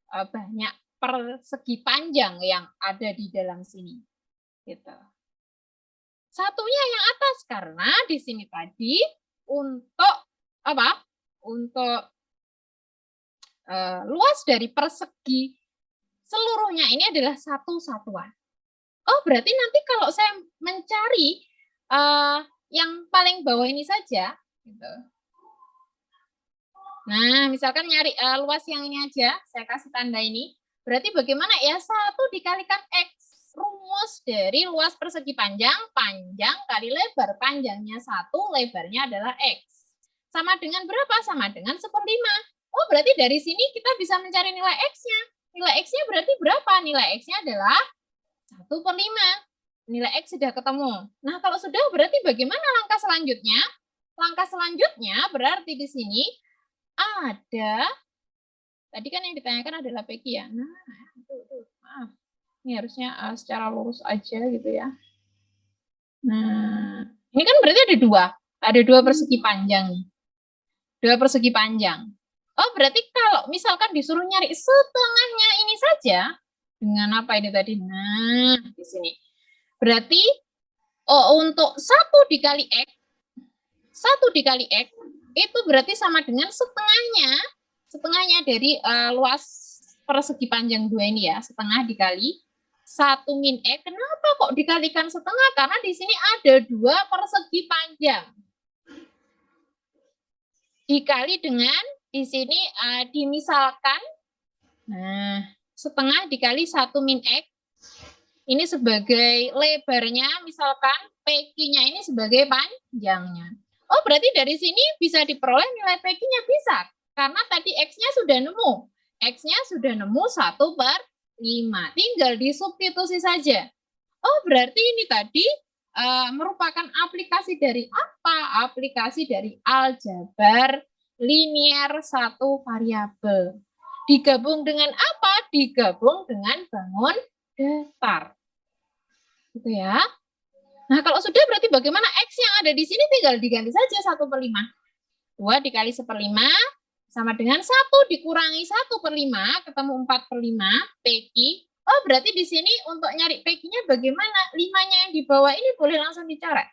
banyak persegi panjang yang ada di dalam sini. Gitu. Satunya yang atas karena di sini tadi untuk apa? Untuk luas dari persegi seluruhnya ini adalah satu satuan. Oh, berarti nanti kalau saya mencari yang paling bawah ini saja, gitu. Nah, misalkan nyari luas yang ini aja, saya kasih tanda ini. Berarti bagaimana ya? 1 dikalikan X. Rumus dari luas persegi panjang, panjang kali lebar. Panjangnya 1, lebarnya adalah X. Sama dengan berapa? Sama dengan 1/5. Oh, berarti dari sini kita bisa mencari nilai X-nya. Nilai X-nya berarti berapa? Nilai X-nya adalah 1/5. Nilai X sudah ketemu. Nah, kalau sudah berarti bagaimana langkah selanjutnya? Langkah selanjutnya berarti di sini ada, tadi kan yang ditanyakan adalah PQ ya. Nah, maaf. Ini harusnya secara lurus aja gitu ya. Nah, ini kan berarti ada 2. Ada 2 persegi panjang. 2 persegi panjang. Oh, berarti kalau misalkan disuruh nyari setengahnya ini saja, dengan apa ini tadi? Nah, di sini. Berarti untuk 1 dikali X, 1 dikali X, itu berarti sama dengan setengahnya dari luas persegi panjang 2 ini ya, setengah dikali 1 min X. Kenapa kok dikalikan setengah? Karena di sini ada 2 persegi panjang. Dikali dengan di sini dimisalkan, nah, setengah dikali 1 min X, ini sebagai lebarnya, misalkan PQ-nya ini sebagai panjangnya. Oh, berarti dari sini bisa diperoleh nilai PQ-nya, bisa. Karena tadi X-nya sudah nemu. X-nya sudah nemu 1/5. Tinggal disubstitusi saja. Oh, berarti ini tadi merupakan aplikasi dari apa? Aplikasi dari aljabar linear satu variabel. Digabung dengan apa? Digabung dengan bangun datar. Gitu ya. Nah, kalau sudah berarti bagaimana X yang ada di sini tinggal diganti saja 1/5. 2 dikali 1/5 sama dengan 1 dikurangi 1/5, ketemu 4/5, PQ. Oh, berarti di sini untuk nyari PQ-nya bagaimana? 5-nya yang di bawah ini boleh langsung dicoret.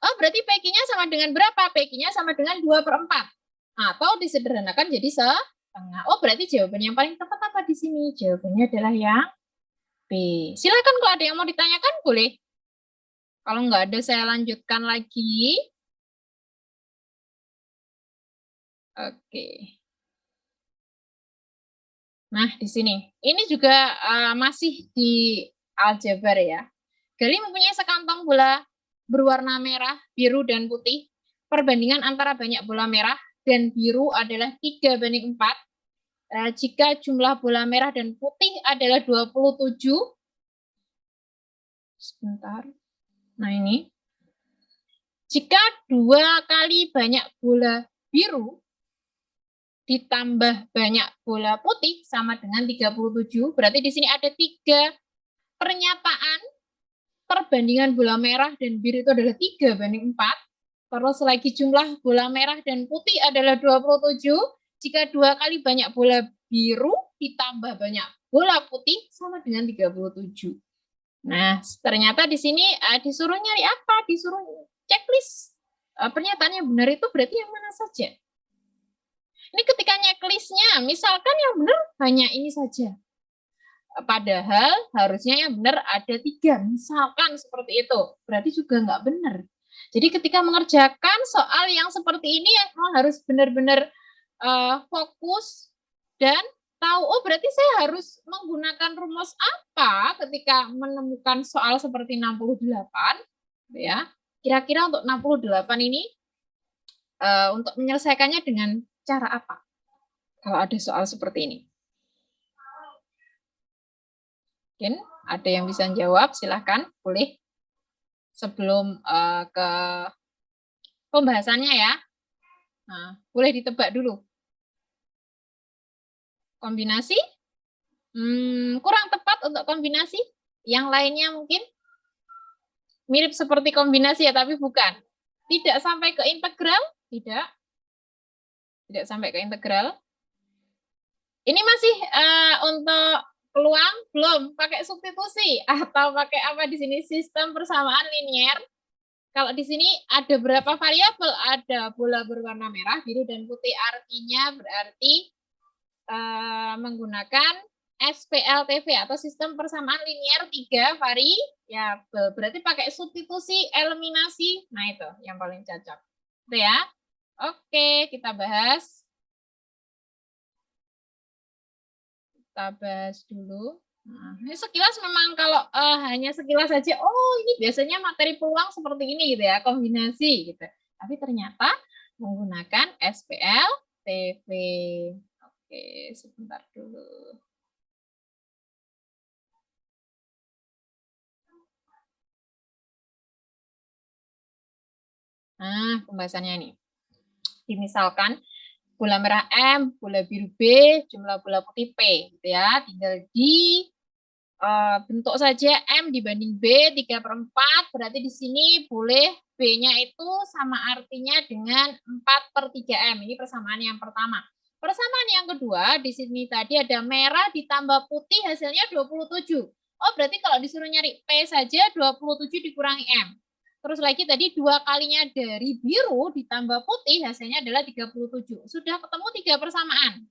Oh, berarti PQ-nya sama dengan berapa? PQ-nya sama dengan 2/4. Atau disederhanakan jadi setengah. Oh, berarti jawaban yang paling tepat apa di sini? Jawabannya adalah yang B. Silakan kalau ada yang mau ditanyakan, boleh. Kalau nggak ada, saya lanjutkan lagi. Oke. Nah, di sini. Ini juga masih di aljabar ya. Gali mempunyai sekantong bola berwarna merah, biru, dan putih. Perbandingan antara banyak bola merah dan biru adalah 3/4. Jika jumlah bola merah dan putih adalah 27. Sebentar. Nah, ini. Jika 2 kali banyak bola biru ditambah banyak bola putih sama dengan 37. Berarti di sini ada 3 pernyataan perbandingan bola merah dan biru itu adalah 3/4. Terus lagi jumlah bola merah dan putih adalah 27. Jika 2 kali banyak bola biru ditambah banyak bola putih sama dengan 37. Nah, ternyata di sini disuruh nyari apa? Disuruh checklist. Pernyataan yang benar itu berarti yang mana saja? Ini ketika checklistnya, misalkan yang benar hanya ini saja. Padahal harusnya yang benar ada 3, misalkan seperti itu. Berarti juga nggak benar. Jadi ketika mengerjakan soal yang seperti ini, harus benar-benar fokus dan tahu, oh berarti saya harus menggunakan rumus apa ketika menemukan soal seperti 68. Ya, kira-kira untuk 68 ini untuk menyelesaikannya dengan cara apa? Kalau ada soal seperti ini. Mungkin ada yang bisa jawab, silahkan, boleh. Sebelum ke pembahasannya ya. Nah, boleh ditebak dulu. Kombinasi? Kurang tepat untuk kombinasi. Yang lainnya mungkin mirip seperti kombinasi ya, tapi bukan. Tidak sampai ke integral? Tidak. Tidak sampai ke integral. Ini masih untuk peluang belum pakai substitusi atau pakai apa di sini sistem persamaan linear. Kalau di sini ada berapa variabel? Ada bola berwarna merah, biru, dan putih. Artinya berarti menggunakan SPLTV atau sistem persamaan linear 3 variabel. Berarti pakai substitusi, eliminasi. Nah, itu yang paling cocok. Itu ya. Oke, kita bahas. Kita bahas dulu. Nah, ini sekilas memang kalau hanya sekilas saja, oh ini biasanya materi peluang seperti ini gitu ya, kombinasi gitu. Tapi ternyata menggunakan SPLTV. Oke, sebentar dulu. Nah, pembahasannya ini. Misalkan bola merah M, bola biru B, jumlah bola putih P, gitu ya. Tinggal di bentuk saja M dibanding B 3/4, berarti di sini boleh B-nya itu sama artinya dengan 4/3M. Ini persamaan yang pertama. Persamaan yang kedua, di sini tadi ada merah ditambah putih hasilnya 27. Oh, berarti kalau disuruh nyari P saja 27 dikurangi M. Terus lagi tadi 2 kalinya dari biru ditambah putih hasilnya adalah 37. Sudah ketemu 3 persamaan.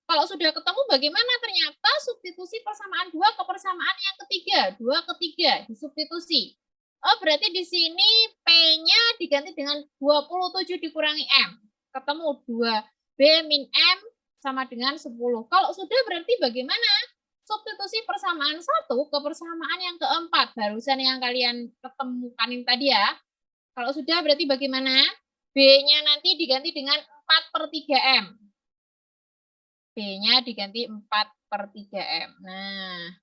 Kalau sudah ketemu bagaimana? Ternyata substitusi persamaan 2 ke persamaan yang ketiga. 2 ke 3 disubstitusi. Oh, berarti di sini P-nya diganti dengan 27 dikurangi M. Ketemu 2B min M sama dengan 10. Kalau sudah berarti bagaimana? Substitusi persamaan 1 ke persamaan yang keempat. Barusan yang kalian ketemukan tadi ya. Kalau sudah berarti bagaimana? B-nya nanti diganti dengan 4/3M. B-nya diganti 4/3M. Nah,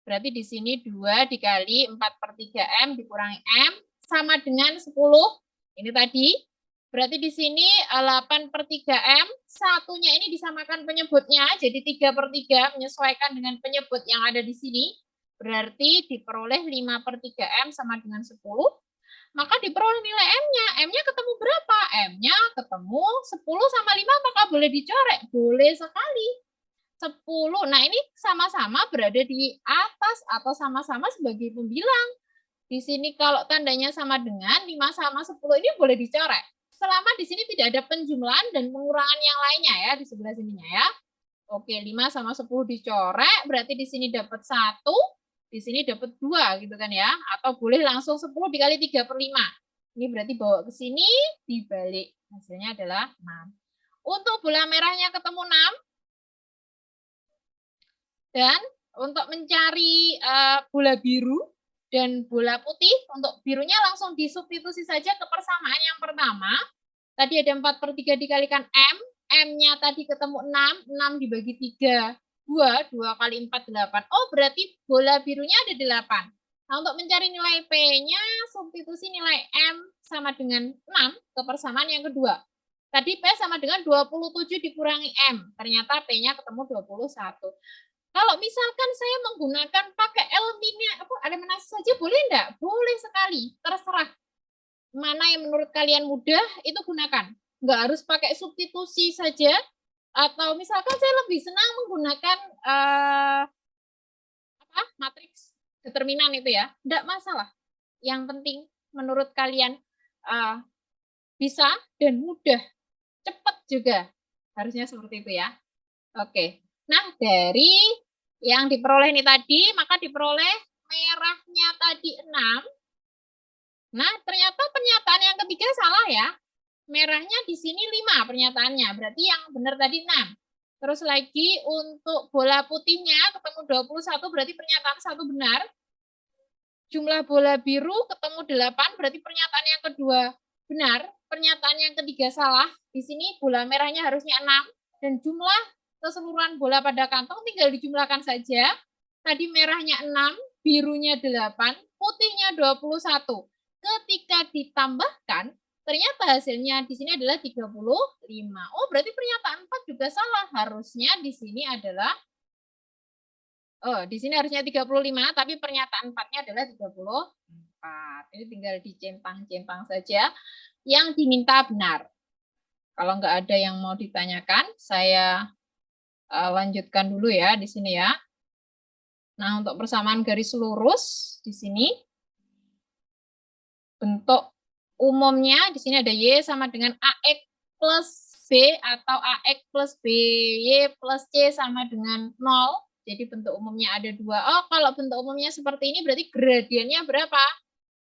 berarti di sini 2 dikali 4/3M dikurangi M sama dengan 10. Ini tadi. Berarti di sini 8/3M. Satunya ini disamakan penyebutnya. Jadi 3/3 menyesuaikan dengan penyebut yang ada di sini. Berarti diperoleh 5/3M sama dengan 10. Maka diperoleh nilai M-nya. M-nya ketemu berapa? M-nya ketemu 10 sama 5, apakah boleh dicoret? Boleh sekali. 10. Nah, ini sama-sama berada di atas atau sama-sama sebagai pembilang. Di sini kalau tandanya sama dengan 5 sama 10 ini boleh dicoret. Selama di sini tidak ada penjumlahan dan pengurangan yang lainnya ya di sebelah sininya ya. Oke, 5 sama 10 dicoret, berarti di sini dapat 1. Di sini dapat 2 gitu kan ya. Atau boleh langsung 10 dikali 3/5. Ini berarti bawa ke sini, dibalik. Hasilnya adalah 6. Untuk bola merahnya ketemu 6. Dan untuk mencari bola biru dan bola putih, untuk birunya langsung disubstitusi saja ke persamaan yang pertama. Tadi ada 4/3 dikalikan M. M-nya tadi ketemu 6. 6 dibagi 3. 2 kali 4, 8. Oh, berarti bola birunya ada 8. Nah, untuk mencari nilai P-nya, substitusi nilai M sama dengan 6 ke persamaan yang kedua. Tadi P sama dengan 27 dikurangi M. Ternyata P-nya ketemu 21. Kalau misalkan saya menggunakan pakai eliminasi saja, boleh enggak? Boleh sekali, terserah. Mana yang menurut kalian mudah, itu gunakan. Nggak harus pakai substitusi saja. Atau misalkan saya lebih senang menggunakan matriks determinan itu ya, tidak masalah. Yang penting menurut kalian bisa dan mudah, cepat juga, harusnya seperti itu ya. Oke, nah dari yang diperoleh ini tadi, maka diperoleh merahnya tadi 6. Nah, ternyata pernyataan yang ketiga salah ya. Merahnya di sini 5 pernyataannya. Berarti yang benar tadi 6. Terus lagi untuk bola putihnya ketemu 21, berarti pernyataan 1 benar. Jumlah bola biru ketemu 8, berarti pernyataan yang kedua benar. Pernyataan yang ketiga salah. Di sini bola merahnya harusnya 6. Dan jumlah keseluruhan bola pada kantong tinggal dijumlahkan saja. Tadi merahnya 6, birunya 8, putihnya 21. Ketika ditambahkan, ternyata hasilnya di sini adalah 35. Oh, berarti pernyataan 4 juga salah. Harusnya di sini adalah di sini harusnya 35, tapi pernyataan 4-nya adalah 34. Ini tinggal dicentang-centang saja yang diminta benar. Kalau nggak ada yang mau ditanyakan, saya lanjutkan dulu ya di sini ya. Nah, untuk persamaan garis lurus di sini bentuk umumnya di sini ada Y sama dengan AX plus B atau AX plus BY plus C sama dengan 0. Jadi bentuk umumnya ada 2. Oh, kalau bentuk umumnya seperti ini berarti gradiennya berapa?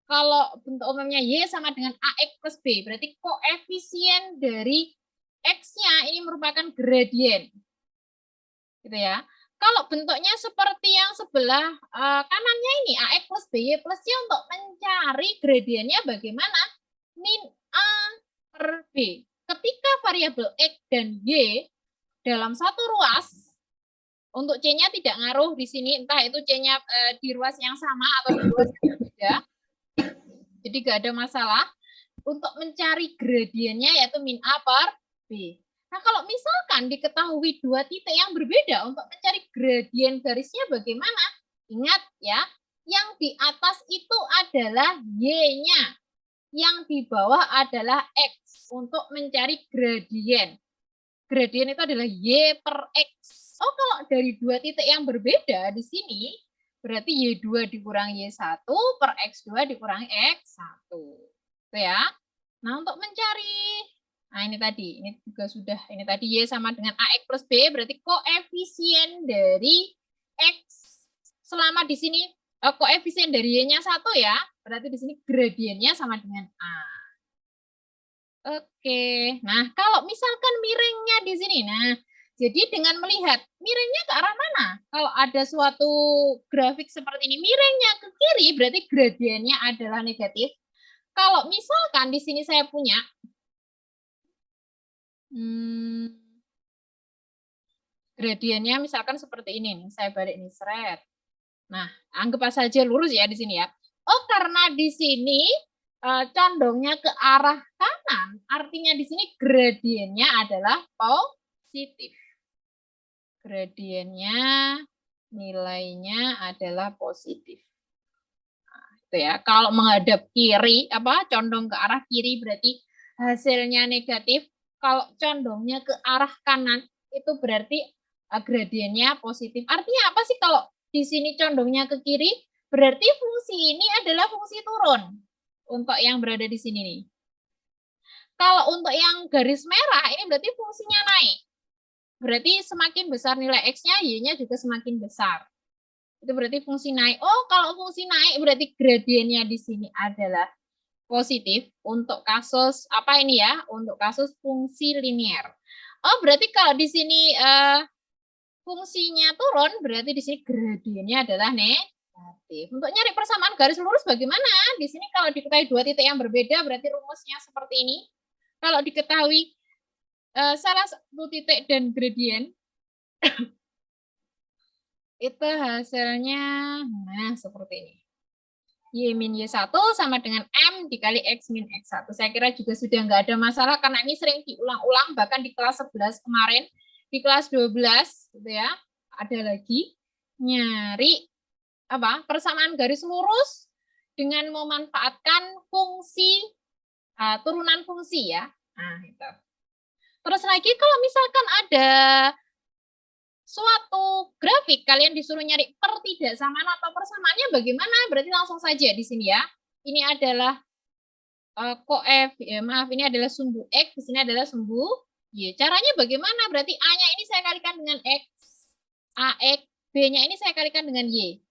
Kalau bentuk umumnya Y sama dengan AX plus B, berarti koefisien dari X-nya ini merupakan gradien. Gitu ya. Kalau bentuknya seperti yang sebelah kanannya ini, AX plus BY plus C, untuk mencari gradiennya bagaimana? Min A per B. Ketika variabel X dan Y dalam satu ruas, untuk C-nya tidak ngaruh di sini, entah itu C-nya di ruas yang sama atau di ruas yang berbeda. Jadi nggak ada masalah. Untuk mencari gradiennya yaitu min A per B. Nah, kalau misalkan diketahui 2 titik yang berbeda, untuk mencari gradien garisnya bagaimana? Ingat ya, yang di atas itu adalah Y-nya. Yang di bawah adalah X untuk mencari gradien. Gradien itu adalah Y per X. Oh, kalau dari dua titik yang berbeda di sini, berarti Y2 dikurangi Y1 per X2 dikurangi X1. Itu ya. Nah, untuk mencari, nah ini juga sudah, ini tadi Y sama dengan AX plus B, berarti koefisien dari X selama di sini, koefisien dari Y-nya 1 ya, berarti di sini gradiennya sama dengan A. Oke, nah kalau misalkan miringnya di sini, nah jadi dengan melihat miringnya ke arah mana? Kalau ada suatu grafik seperti ini, miringnya ke kiri berarti gradiennya adalah negatif. Kalau misalkan di sini saya punya gradiennya misalkan seperti ini nih, saya balik nih seret. Nah, anggap saja lurus ya di sini ya. Oh, karena di sini condongnya ke arah kanan, artinya di sini gradiennya adalah positif. Gradiennya nilainya adalah positif. Nah, itu ya. Kalau menghadap kiri, condong ke arah kiri berarti hasilnya negatif. Kalau condongnya ke arah kanan itu berarti gradiennya positif. Artinya apa sih kalau di sini condongnya ke kiri? Berarti fungsi ini adalah fungsi turun untuk yang berada di sini nih. Kalau untuk yang garis merah ini berarti fungsinya naik. Berarti semakin besar nilai X-nya, Y-nya juga semakin besar. Itu berarti fungsi naik. Oh, kalau fungsi naik berarti gradiennya di sini adalah positif untuk kasus apa ini ya? Untuk kasus fungsi linear. Oh, berarti kalau di sini fungsinya turun, berarti di sini gradiennya adalah negatif. Untuk nyari persamaan garis lurus bagaimana? Di sini kalau diketahui dua titik yang berbeda, berarti rumusnya seperti ini. Kalau diketahui salah satu titik dan gradien, itu hasilnya nah seperti ini. Y min Y1 sama dengan M dikali X min X1. Saya kira juga sudah nggak ada masalah karena ini sering diulang-ulang bahkan di kelas 11 kemarin, di kelas 12 gitu ya. Ada lagi nyari persamaan garis lurus dengan memanfaatkan fungsi turunan fungsi ya. Nah, itu. Terus lagi kalau misalkan ada suatu grafik kalian disuruh nyari pertidaksamaan atau persamaannya bagaimana? Berarti langsung saja di sini ya. Ini adalah ini adalah sumbu X, di sini adalah sumbu Y. Caranya bagaimana? Berarti A-nya ini saya kalikan dengan X, AX, B-nya ini saya kalikan dengan Y.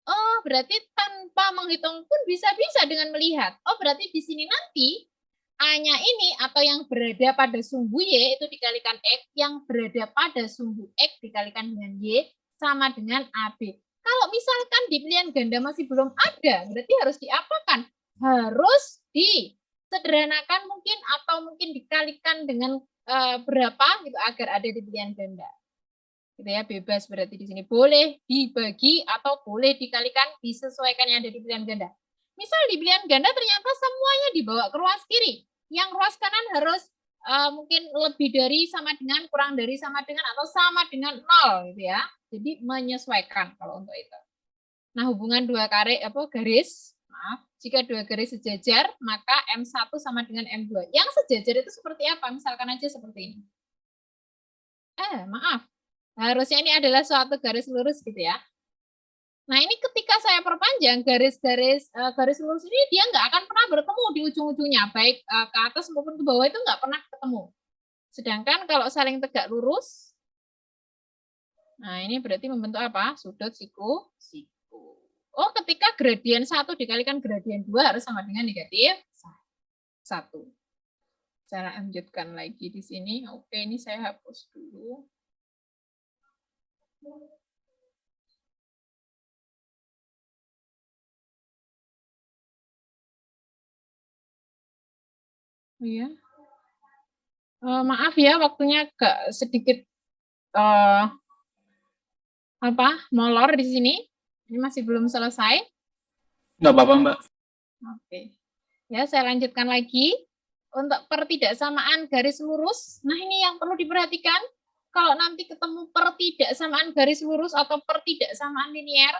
Oh, berarti tanpa menghitung pun bisa-bisa dengan melihat. Oh, berarti di sini nanti A-nya ini atau yang berada pada sumbu Y itu dikalikan X, yang berada pada sumbu X dikalikan dengan Y sama dengan AB. Kalau misalkan di pilihan ganda masih belum ada, berarti harus diapakan? Harus disederhanakan mungkin atau mungkin dikalikan dengan berapa gitu agar ada di pilihan ganda. Gitu ya, bebas berarti di sini boleh dibagi atau boleh dikalikan disesuaikan yang ada di pilihan ganda. Misal di pilihan ganda ternyata semuanya dibawa ke ruas kiri. Yang ruas kanan harus mungkin lebih dari sama dengan, kurang dari sama dengan, atau sama dengan 0 gitu ya. Jadi menyesuaikan kalau untuk itu. Nah, hubungan dua garis, jika dua garis sejajar, maka M1 sama dengan M2. Yang sejajar itu seperti apa? Misalkan aja seperti ini. Maaf. Harusnya ini adalah suatu garis lurus gitu ya. Nah, ini ketika saya perpanjang garis lurus ini dia nggak akan pernah bertemu di ujung-ujungnya, baik ke atas maupun ke bawah itu nggak pernah ketemu. Sedangkan kalau saling tegak lurus, nah ini berarti membentuk apa? Sudut siku. Oh, ketika gradien 1 dikalikan gradien 2 harus sama dengan negatif 1. Saya lanjutkan lagi di sini. Oke, ini saya hapus dulu. Iya. Maaf ya, waktunya agak sedikit molor di sini. Ini masih belum selesai. Nggak apa-apa, Mbak. Oke. Ya, saya lanjutkan lagi. Untuk pertidaksamaan garis lurus, nah ini yang perlu diperhatikan. kalau nanti ketemu pertidaksamaan garis lurus atau pertidaksamaan linier.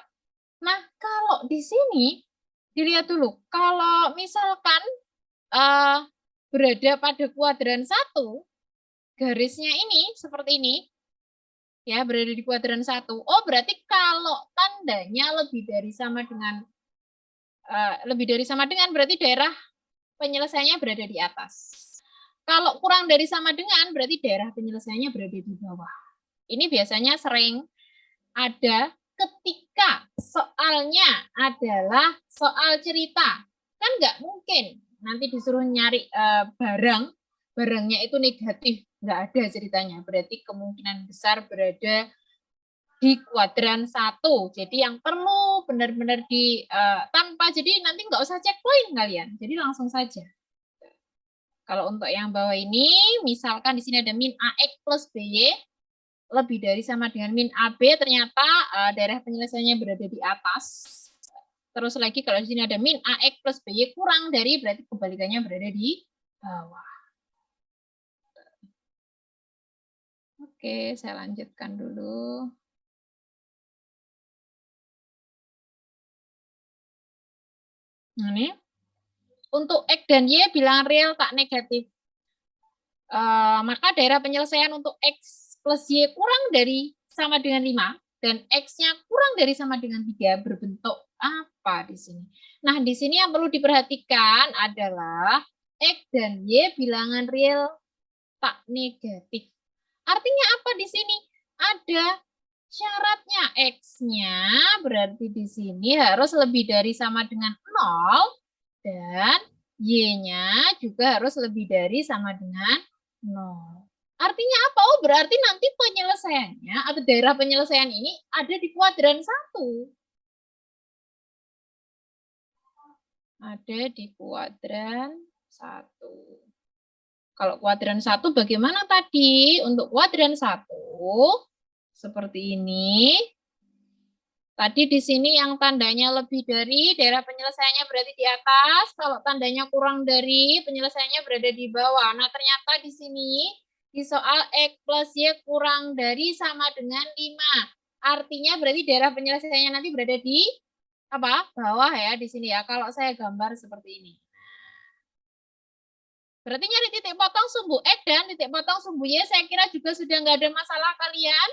Nah, kalau di sini dilihat dulu, kalau misalkan berada pada kuadran 1, garisnya ini seperti ini, ya, berada di kuadran 1. Oh, berarti kalau tandanya lebih dari sama dengan berarti daerah penyelesaiannya berada di atas. Kalau kurang dari sama dengan berarti daerah penyelesaiannya berada di bawah. Ini biasanya sering ada ketika soalnya adalah soal cerita. Kan nggak mungkin nanti disuruh nyari barangnya itu negatif, nggak ada ceritanya. Berarti kemungkinan besar berada di kuadran 1. Jadi yang perlu benar-benar tanpa, jadi nanti nggak usah cek poin kalian. Jadi langsung saja. Kalau untuk yang bawah ini, misalkan di sini ada min AX plus BY, lebih dari sama dengan min AB, ternyata daerah penyelesaiannya berada di atas. Terus lagi kalau di sini ada min AX plus BY kurang dari, berarti kebalikannya berada di bawah. Oke, saya lanjutkan dulu. Nah, ini untuk X dan Y bilangan real tak negatif. Maka daerah penyelesaian untuk X plus Y kurang dari sama dengan 5 dan X-nya kurang dari sama dengan 3 berbentuk apa di sini? Nah, di sini yang perlu diperhatikan adalah X dan Y bilangan real tak negatif. Artinya apa di sini? Ada syaratnya, X-nya berarti di sini harus lebih dari sama dengan 0 dan Y-nya juga harus lebih dari sama dengan 0. Artinya apa? Oh, berarti nanti penyelesaiannya atau daerah penyelesaian ini ada di kuadran 1. Ada di kuadran 1. Kalau kuadran 1 bagaimana tadi? Untuk kuadran 1 seperti ini. Tadi di sini yang tandanya lebih dari, daerah penyelesaiannya berarti di atas. Kalau tandanya kurang dari, penyelesaiannya berada di bawah. Nah, ternyata di sini di soal X plus Y kurang dari sama dengan 5. Artinya berarti daerah penyelesaiannya nanti berada di apa? Bawah ya di sini ya. Kalau saya gambar seperti ini. Berarti nyari titik potong sumbu X dan titik potong sumbu Y saya kira juga sudah nggak ada masalah kalian.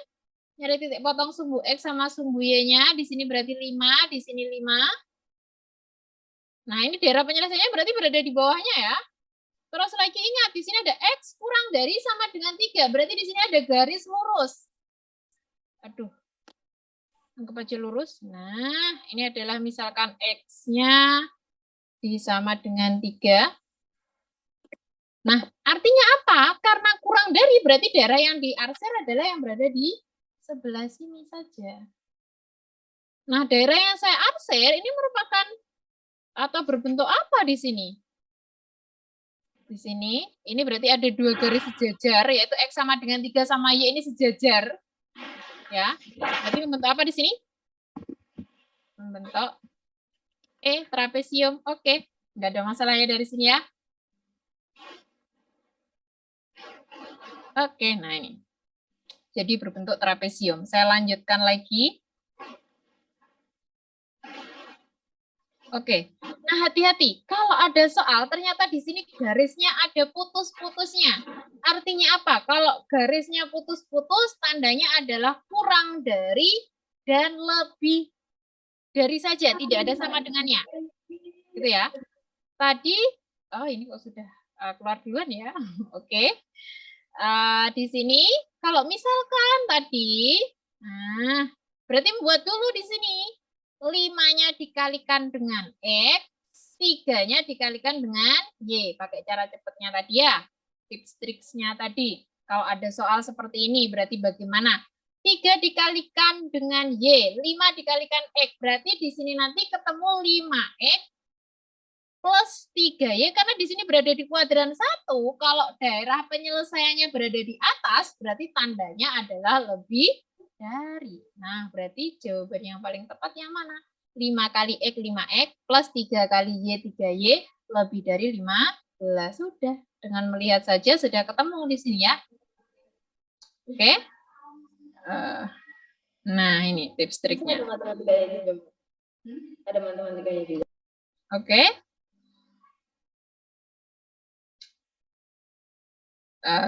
Nyari titik potong sumbu X sama sumbu Y-nya. Di sini berarti 5, di sini 5. Nah, ini daerah penyelesaiannya berarti berada di bawahnya ya. Terus lagi ingat, di sini ada X kurang dari sama dengan 3. Berarti di sini ada garis lurus. Aduh. Anggap aja lurus. Nah, ini adalah misalkan X-nya sama dengan 3. Nah, artinya apa? Karena kurang dari, berarti daerah yang diarsir adalah yang berada di sebelah sini saja. Nah, daerah yang saya arsir ini merupakan atau berbentuk apa di sini? Di sini, ini berarti ada 2 garis sejajar, yaitu X sama dengan 3 sama Y ini sejajar. Ya, berarti membentuk apa di sini? Membentuk trapesium. Oke, nggak ada masalah ya dari sini ya. Oke, nah ini. Jadi berbentuk trapesium. Saya lanjutkan lagi. Oke, nah hati-hati. Kalau ada soal, ternyata di sini garisnya ada putus-putusnya. Artinya apa? Kalau garisnya putus-putus, tandanya adalah kurang dari dan lebih dari saja. Tidak ada sama dengannya. Gitu ya. Tadi, oh ini kok sudah keluar duluan ya. Oke. Di sini, kalau misalkan tadi, nah, berarti membuat dulu di sini. 5-nya dikalikan dengan X, 3-nya dikalikan dengan Y. Pakai cara cepatnya tadi ya. Tips-triksnya tadi. Kalau ada soal seperti ini, berarti bagaimana? 3 dikalikan dengan Y, 5 dikalikan X. Berarti di sini nanti ketemu 5X plus 3Y, karena di sini berada di kuadran 1. Kalau daerah penyelesaiannya berada di atas, berarti tandanya adalah lebih dari. Nah, berarti jawaban yang paling tepat yang mana? 5 kali X, 5X, plus 3 kali Y, 3Y, lebih dari 15. Sudah. Dengan melihat saja sudah ketemu di sini ya. Oke. Nah, ini tips triknya. Ada matematikanya juga. Ada matematikanya juga. Oke.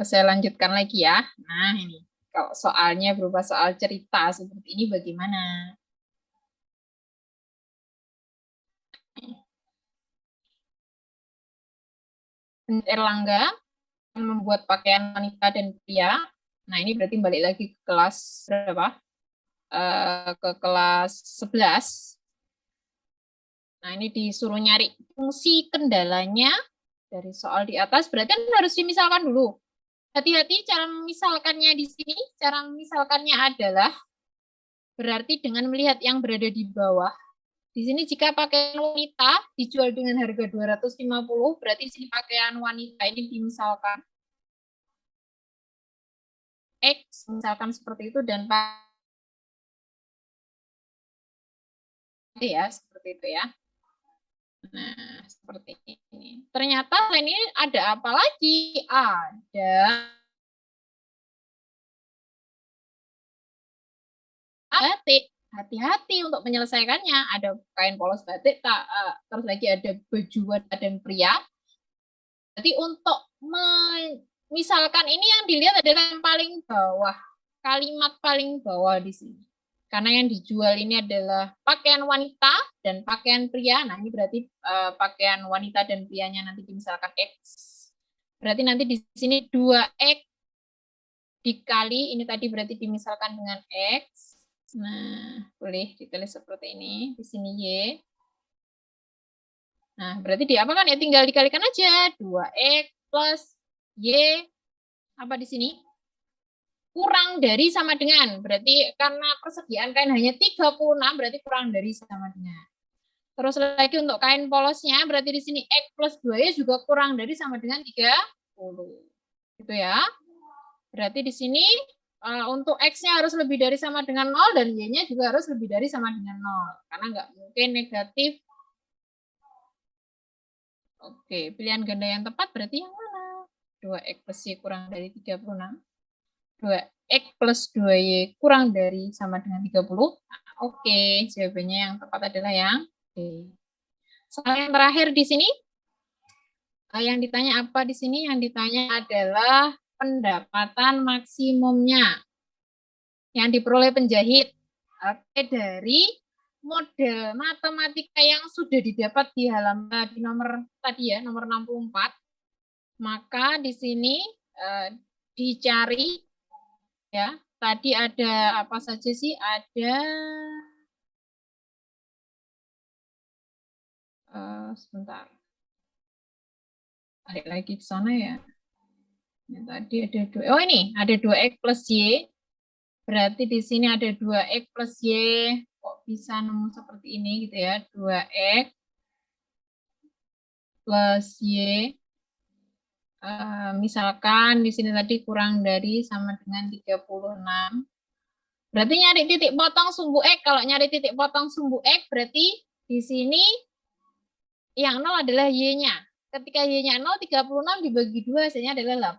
Saya lanjutkan lagi ya. Nah, ini. Kalau soalnya berupa soal cerita seperti ini bagaimana? Erlangga membuat pakaian wanita dan pria. Nah, ini berarti balik lagi ke kelas berapa? Ke kelas 11. Nah, ini disuruh nyari fungsi kendalanya dari soal di atas. Berarti kan harus dimisalkan dulu. Hati-hati cara memisalkannya di sini. Cara memisalkannya adalah berarti dengan melihat yang berada di bawah. Di sini jika pakaian wanita dijual dengan harga 250, berarti di sini pakaian wanita ini dimisalkan X, misalkan seperti itu, dan ya seperti itu ya. Nah, seperti ini. Ternyata ini ada apa lagi? Ada batik. Hati-hati untuk menyelesaikannya. Ada kain polos batik, terus lagi ada baju wanita dan pria. Jadi untuk misalkan ini yang dilihat adalah yang paling bawah. Kalimat paling bawah di sini. Karena yang dijual ini adalah pakaian wanita dan pakaian pria. Nah, ini berarti pakaian wanita dan prianya nanti dimisalkan X. Berarti nanti di sini 2X dikali, ini tadi berarti dimisalkan dengan X. Nah, boleh ditulis seperti ini. Di sini Y. Nah, berarti diapakan ya? Tinggal dikalikan aja. 2X plus Y. Apa di sini? Kurang dari sama dengan. Berarti karena persediaan kain hanya 36, berarti kurang dari sama dengan. Terus lagi untuk kain polosnya, berarti di sini X plus 2Y juga kurang dari sama dengan 30. Gitu ya. Berarti di sini untuk X-nya harus lebih dari sama dengan 0 dan Y-nya juga harus lebih dari sama dengan 0. Karena nggak mungkin negatif. Oke, pilihan ganda yang tepat berarti yang mana? 2X plus Y kurang dari 36. 2X plus 2Y kurang dari sama dengan 30. Nah, oke, jawabannya yang tepat adalah yang D. Soal yang terakhir di sini. Yang ditanya apa di sini? Yang ditanya adalah pendapatan maksimumnya yang diperoleh penjahit dari model matematika yang sudah didapat di halaman di nomor tadi ya, nomor 64. Maka di sini dicari ya. Tadi ada apa saja sih? Ada sebentar. Balik lagi ke sana ya. Yang tadi ada 2. Oh, ini ada 2X plus Y. Berarti di sini ada 2X plus Y. Kok bisa nemu seperti ini gitu ya. 2X plus Y. Misalkan di sini tadi kurang dari sama dengan 36. Berarti nyari titik potong sumbu X. Kalau nyari titik potong sumbu X berarti di sini yang 0 adalah Y-nya. Ketika Y-nya 0, 36 dibagi 2 hasilnya adalah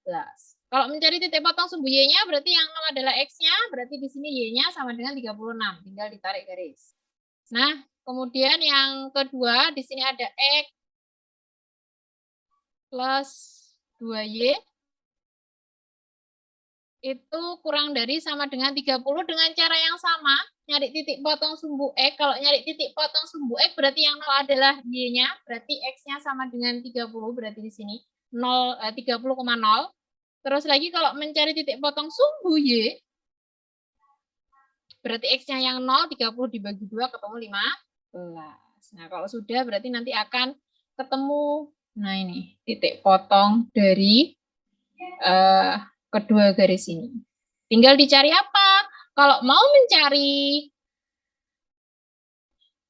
18. Kalau mencari titik potong sumbu Y-nya berarti yang 0 adalah X-nya, berarti di sini Y-nya sama dengan 36. Tinggal ditarik garis. Nah, kemudian yang kedua di sini ada X plus 2Y itu kurang dari sama dengan 30 dengan cara yang sama. Nyari titik potong sumbu X. Kalau nyari titik potong sumbu X berarti yang 0 adalah Y-nya. Berarti X-nya sama dengan 30. Berarti di sini 30,0. Terus lagi kalau mencari titik potong sumbu Y, berarti X-nya yang 0, 30 dibagi 2 ketemu 15. Nah, kalau sudah berarti nanti akan ketemu, nah ini, titik potong dari kedua garis ini. Tinggal dicari apa? Kalau mau mencari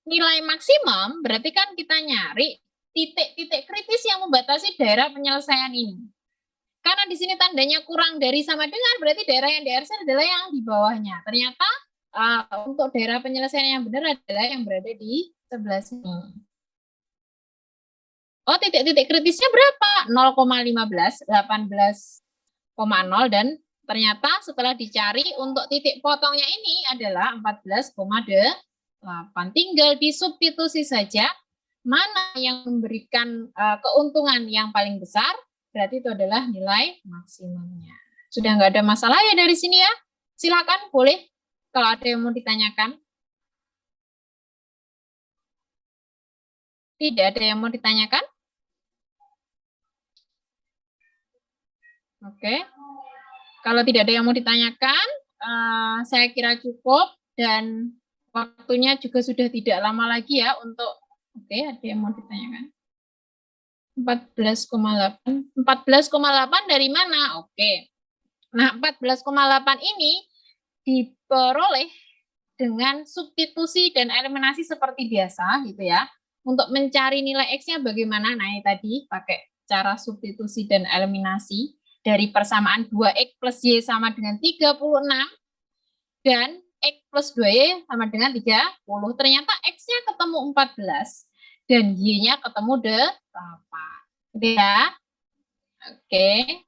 nilai maksimum, berarti kan kita nyari titik-titik kritis yang membatasi daerah penyelesaian ini. Karena di sini tandanya kurang dari sama dengan, berarti daerah yang di-RC adalah yang di bawahnya. Ternyata untuk daerah penyelesaian yang benar adalah yang berada di sebelah sini. Oh, titik-titik kritisnya berapa? 0,15, 18,0, dan ternyata setelah dicari untuk titik potongnya ini adalah 14,8. Tinggal disubstitusi saja mana yang memberikan keuntungan yang paling besar, berarti itu adalah nilai maksimumnya. Sudah nggak ada masalah ya dari sini ya? Silakan, boleh kalau ada yang mau ditanyakan. Tidak ada yang mau ditanyakan? Oke. Kalau tidak ada yang mau ditanyakan, saya kira cukup dan waktunya juga sudah tidak lama lagi ya untuk, oke, ada yang mau ditanyakan? 14,8. 14,8 dari mana? Oke. Nah, 14,8 ini diperoleh dengan substitusi dan eliminasi seperti biasa gitu ya. Untuk mencari nilai X-nya bagaimana? Nah, ini tadi pakai cara substitusi dan eliminasi dari persamaan 2X plus Y sama dengan 36 dan X plus 2Y sama dengan 30. Ternyata X-nya ketemu 14 dan Y-nya ketemu 8. Gitu ya. Oke.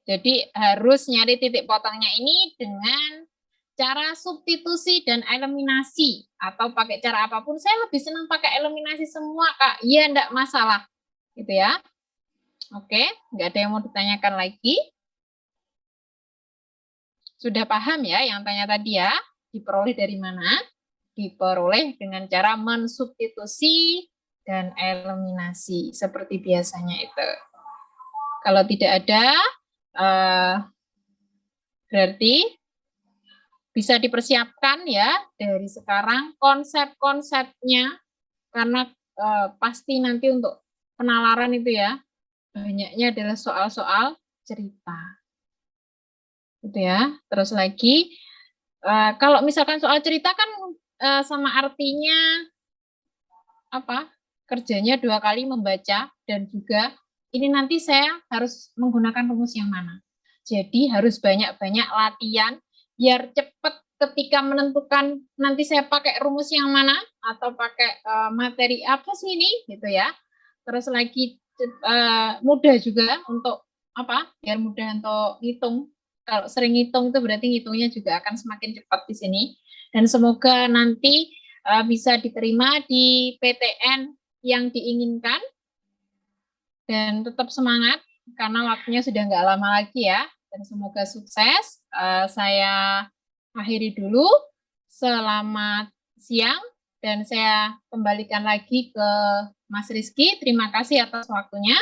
Jadi harus nyari titik potongnya ini dengan cara substitusi dan eliminasi atau pakai cara apapun. Saya lebih senang pakai eliminasi semua, Kak. Iya, enggak masalah. Gitu ya. Oke, enggak ada yang mau ditanyakan lagi. Sudah paham ya yang tanya tadi ya? Diperoleh dari mana? Diperoleh dengan cara mensubstitusi dan eliminasi seperti biasanya itu. Kalau tidak ada, berarti bisa dipersiapkan ya dari sekarang konsep-konsepnya, karena pasti nanti untuk penalaran itu ya banyaknya adalah soal-soal cerita, gitu ya. Terus lagi kalau misalkan soal cerita kan sama artinya apa? Kerjanya 2 kali membaca dan juga ini nanti saya harus menggunakan rumus yang mana. Jadi harus banyak-banyak latihan biar cepat ketika menentukan nanti saya pakai rumus yang mana atau pakai materi apa sih ini gitu ya. Terus lagi mudah juga untuk apa? Biar mudah untuk ngitung. Kalau sering ngitung itu berarti ngitungnya juga akan semakin cepat di sini. Dan semoga nanti bisa diterima di PTN yang diinginkan. Dan tetap semangat karena waktunya sudah nggak lama lagi ya. Dan semoga sukses. Saya akhiri dulu. Selamat siang dan saya kembalikan lagi ke Mas Rizky. Terima kasih atas waktunya.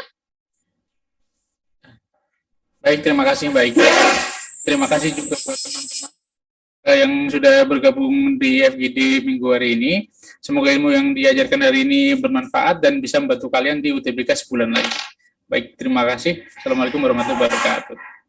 Baik, terima kasih Mbak Ika. Terima kasih juga buat teman-teman yang sudah bergabung di FGD minggu hari ini. Semoga ilmu yang diajarkan hari ini bermanfaat dan bisa membantu kalian di UTBK sebulan lagi. Baik, terima kasih. Assalamualaikum warahmatullahi wabarakatuh.